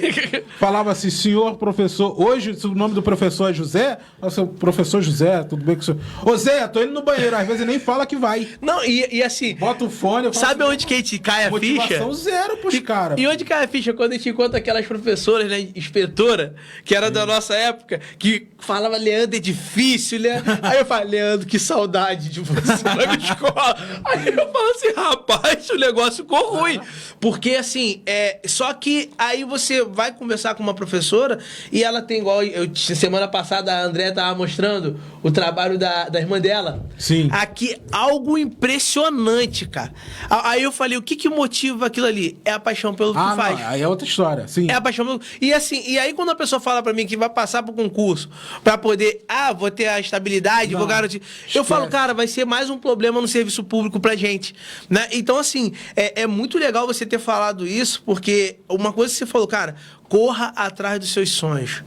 Falava assim, senhor professor. Hoje, se o nome do professor é José, nossa, professor José, tudo bem com o senhor? Ô Zé, tô indo no banheiro. Às vezes nem fala que vai. Não, e assim... Bota o fone... Sabe assim, onde que a gente cai a ficha? Motivação zero pros caras. E onde cai a ficha? Quando a gente encontra aquelas professoras, né, inspetora, que era da nossa época, que falava, Leandro, é difícil, né? Aí eu falo, Leandro, que saudade de você na escola. Aí eu falo assim, rapaz, o negócio ficou ruim. Porque, assim, só que aí você vai conversar com uma professora e ela tem igual... Semana passada a André tava mostrando o trabalho da irmã dela. Sim. Aqui, algo impressionante, cara. Aí eu falei, o que motiva aquilo ali? É a paixão pelo que faz. Não, aí é outra história, sim. É a paixão pelo... E assim, e aí quando a pessoa fala pra mim que vai passar pro concurso pra poder, vou ter a estabilidade, vou garantir... Eu falo, cara, vai ser mais um problema no serviço público pra gente, né? Então, assim, é muito legal você ter falado isso, porque uma coisa que você falou, cara, corra atrás dos seus sonhos.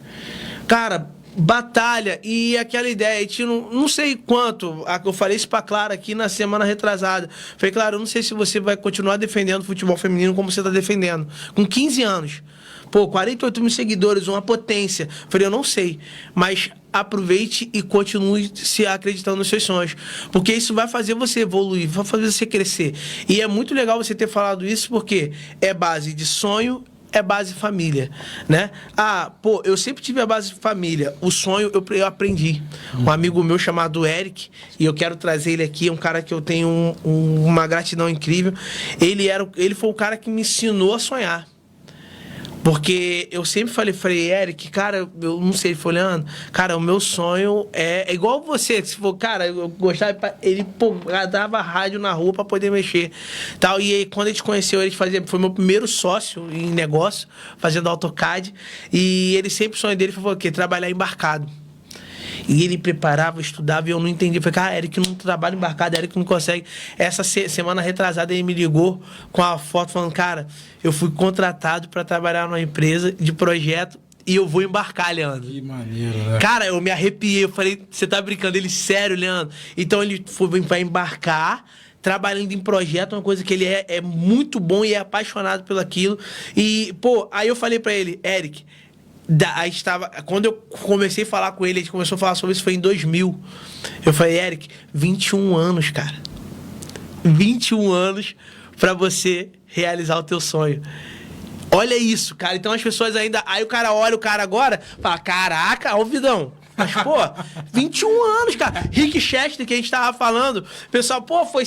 Cara, batalha, e aquela ideia, não sei quanto, eu falei isso pra Clara aqui na semana retrasada. Falei, Clara, eu não sei se você vai continuar defendendo o futebol feminino como você tá defendendo, com 15 anos. Pô, 48 mil seguidores, uma potência. Falei, eu não sei, mas aproveite e continue se acreditando nos seus sonhos, porque isso vai fazer você evoluir, vai fazer você crescer. E é muito legal você ter falado isso, porque é base de sonho, é base família, né? Eu sempre tive a base família. O sonho eu aprendi. Um amigo meu chamado Eric, e eu quero trazer ele aqui, é um cara que eu tenho uma gratidão incrível. Ele foi o cara que me ensinou a sonhar. Porque eu sempre falei, Eric, cara, eu não sei, ele foi olhando, cara, o meu sonho é igual você, se for, cara, eu gostava, ele, pô, dava rádio na rua pra poder mexer, tal, e aí, quando a gente conheceu, ele foi meu primeiro sócio em negócio, fazendo AutoCAD, e ele sempre, o sonho dele foi o quê? Trabalhar embarcado. E ele preparava, estudava, e eu não entendi. Eu falei, cara, Eric não trabalha embarcado, Eric não consegue. Essa semana retrasada ele me ligou com a foto falando, cara, eu fui contratado para trabalhar numa empresa de projeto e eu vou embarcar, Leandro. Que maneiro, né? Cara, eu me arrepiei, eu falei, você tá brincando? Ele, sério, Leandro? Então ele vai embarcar, trabalhando em projeto, uma coisa que ele é muito bom e é apaixonado pelo aquilo. E, pô, aí eu falei para ele, Eric, aí estava, quando eu comecei a falar com ele, a gente começou a falar sobre isso, foi em 2000. Eu falei, Eric, 21 anos, cara. 21 anos pra você realizar o teu sonho. Olha isso, cara. Então as pessoas ainda... Aí o cara olha o cara agora, fala, caraca, ó o vidão. Mas, pô, 21 anos, cara. Rick Chester, que a gente tava falando, pessoal, pô, foi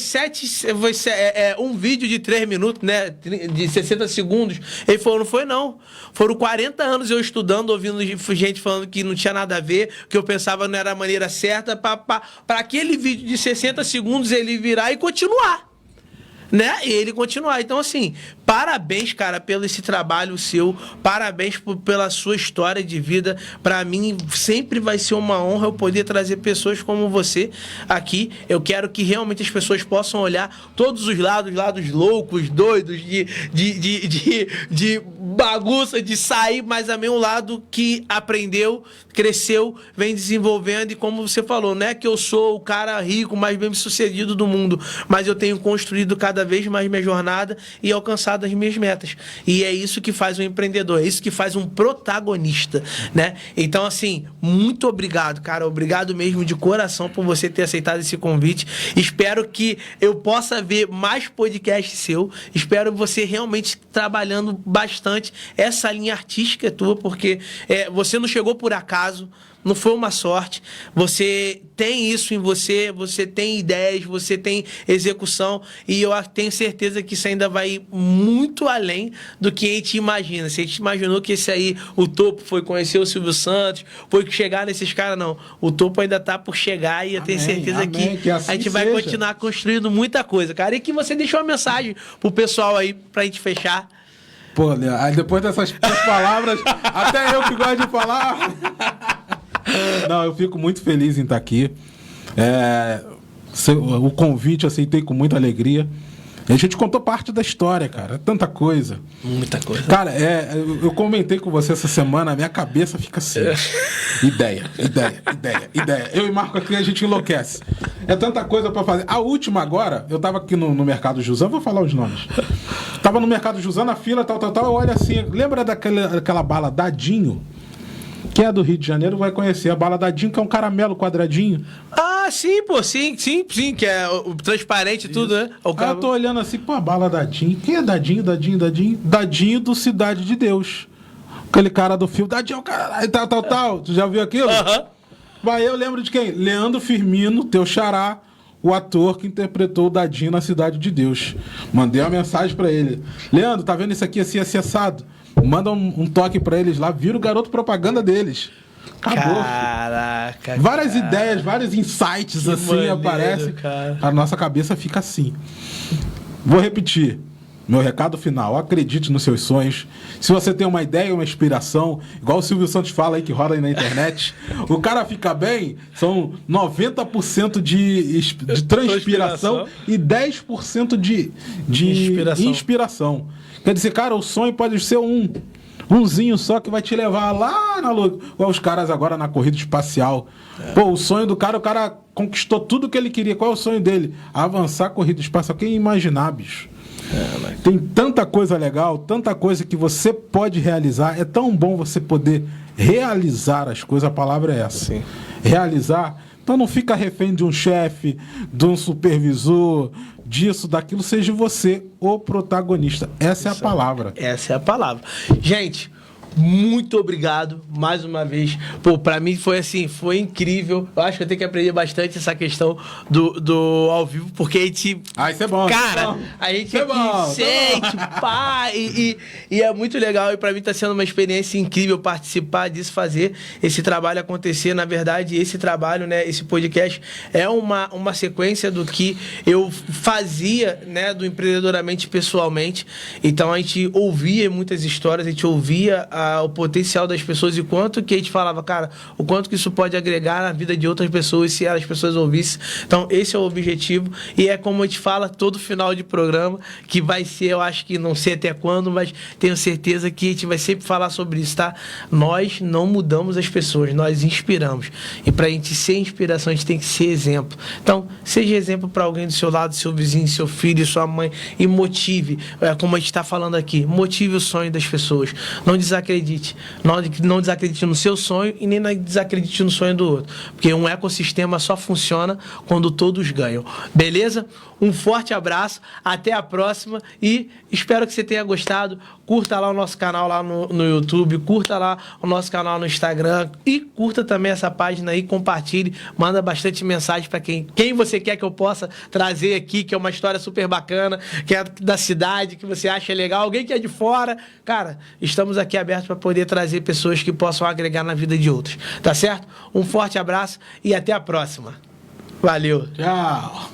um vídeo de 3 minutos, né? De 60 segundos. Ele falou, não foi não. Foram 40 anos eu estudando, ouvindo gente falando que não tinha nada a ver, que eu pensava não era a maneira certa, pra aquele vídeo de 60 segundos ele virar e continuar. Né? E ele continuar. Então, assim, parabéns, cara, pelo esse trabalho seu, parabéns pela sua história de vida. Pra mim, sempre vai ser uma honra eu poder trazer pessoas como você aqui. Eu quero que realmente as pessoas possam olhar todos os lados loucos, doidos, de bagunça, de sair, mas também um lado que aprendeu, cresceu, vem desenvolvendo. E como você falou, não é que eu sou o cara rico, mais bem-sucedido do mundo, mas eu tenho construído cada vez mais minha jornada e alcançado as minhas metas. E é isso que faz um empreendedor, é isso que faz um protagonista, né? Então, assim, muito obrigado, cara. Obrigado mesmo de coração por você ter aceitado esse convite. Espero que eu possa ver mais podcasts seu. Espero você realmente trabalhando bastante essa linha artística tua, porque você não chegou por acaso. Não foi uma sorte. Você tem isso em você, você tem ideias, você tem execução, e eu tenho certeza que isso ainda vai muito além do que a gente imagina. Se a gente imaginou que esse aí, o topo foi conhecer o Silvio Santos, foi chegar nesses caras, não. O topo ainda tá por chegar, e eu tenho certeza que assim a gente vai continuar construindo muita coisa, cara. E que você deixou uma mensagem pro pessoal aí, pra gente fechar. Pô, Léo, aí depois dessas palavras, até eu que gosto de falar... Não, eu fico muito feliz em estar aqui. O convite eu aceitei com muita alegria. A gente contou parte da história, cara. Tanta coisa. Muita coisa. Cara, eu comentei com você essa semana, a minha cabeça fica assim. Ideia. Eu e Marco aqui, a gente enlouquece. É tanta coisa pra fazer. A última agora, eu tava aqui no Mercado Jusã, vou falar os nomes. Tava no Mercado Jusã, na fila, tal. Eu olho assim, lembra daquela bala Dadinho? Quem é do Rio de Janeiro vai conhecer a bala Dadinho, que é um caramelo quadradinho. Ah, sim, pô, sim, que é o transparente e tudo, né? Eu tô olhando assim, pô, a bala Dadinho. Quem é Dadinho? Dadinho do Cidade de Deus. Aquele cara do filme, Dadinho, caralho, tal. Tu já viu aquilo? Aham. Vai, eu lembro de quem? Leandro Firmino, teu xará, o ator que interpretou o Dadinho na Cidade de Deus. Mandei uma mensagem pra ele. Leandro, tá vendo isso aqui assim, acessado? Manda um toque pra eles lá, vira o garoto propaganda deles. Acabou. Caraca. Várias ideias, vários insights Que assim maneiro, aparecem. cara. A nossa cabeça fica assim. Vou repetir. Meu recado final, acredite nos seus sonhos. Se você tem uma ideia, uma inspiração, igual o Silvio Santos fala aí que rola aí na internet, o cara fica bem, são 90% de transpiração e 10% de inspiração. Quer dizer, cara, o sonho pode ser umzinho só que vai te levar lá na lua. Igual os caras agora na corrida espacial. Pô, o sonho do cara, o cara conquistou tudo que ele queria. Qual é o sonho dele? Avançar a corrida espacial. Quem imaginar, bicho? Tem tanta coisa legal, tanta coisa que você pode realizar. É tão bom você poder realizar as coisas. A palavra é essa. Sim. Realizar. Então não fica refém de um chefe, de um supervisor, disso, daquilo. Seja você o protagonista. Essa é a palavra. Essa é a palavra. Gente, muito obrigado mais uma vez. Pô, pra mim foi assim, foi incrível. Eu acho que eu tenho que aprender bastante essa questão do ao vivo, porque a gente... Isso é bom. Cara, a gente sente, pá, e é muito legal. E pra mim tá sendo uma experiência incrível participar disso, fazer esse trabalho acontecer. Na verdade, esse trabalho, né, esse podcast é uma sequência do que eu fazia, né, do Empreendedoramente pessoalmente. Então a gente ouvia muitas histórias, a gente ouvia o potencial das pessoas e quanto que a gente falava, cara, o quanto que isso pode agregar na vida de outras pessoas se as pessoas ouvissem. Então esse é o objetivo e é como a gente fala todo final de programa, que vai ser, eu acho que não sei até quando, mas tenho certeza que a gente vai sempre falar sobre isso, tá? Nós não mudamos as pessoas, nós inspiramos. E pra gente ser inspiração, a gente tem que ser exemplo. Então, seja exemplo para alguém do seu lado, seu vizinho, seu filho, sua mãe, e motive, como a gente está falando aqui, motive o sonho das pessoas. Não desacredite. Não desacredite no seu sonho e nem desacredite no sonho do outro. Porque um ecossistema só funciona quando todos ganham. Beleza? Um forte abraço, até a próxima e espero que você tenha gostado. Curta lá o nosso canal lá no YouTube, curta lá o nosso canal no Instagram e curta também essa página aí, compartilhe, manda bastante mensagem para quem você quer que eu possa trazer aqui, que é uma história super bacana, que é da cidade, que você acha legal, alguém que é de fora. Cara, estamos aqui abertos para poder trazer pessoas que possam agregar na vida de outros. Tá certo? Um forte abraço e até a próxima. Valeu. Tchau.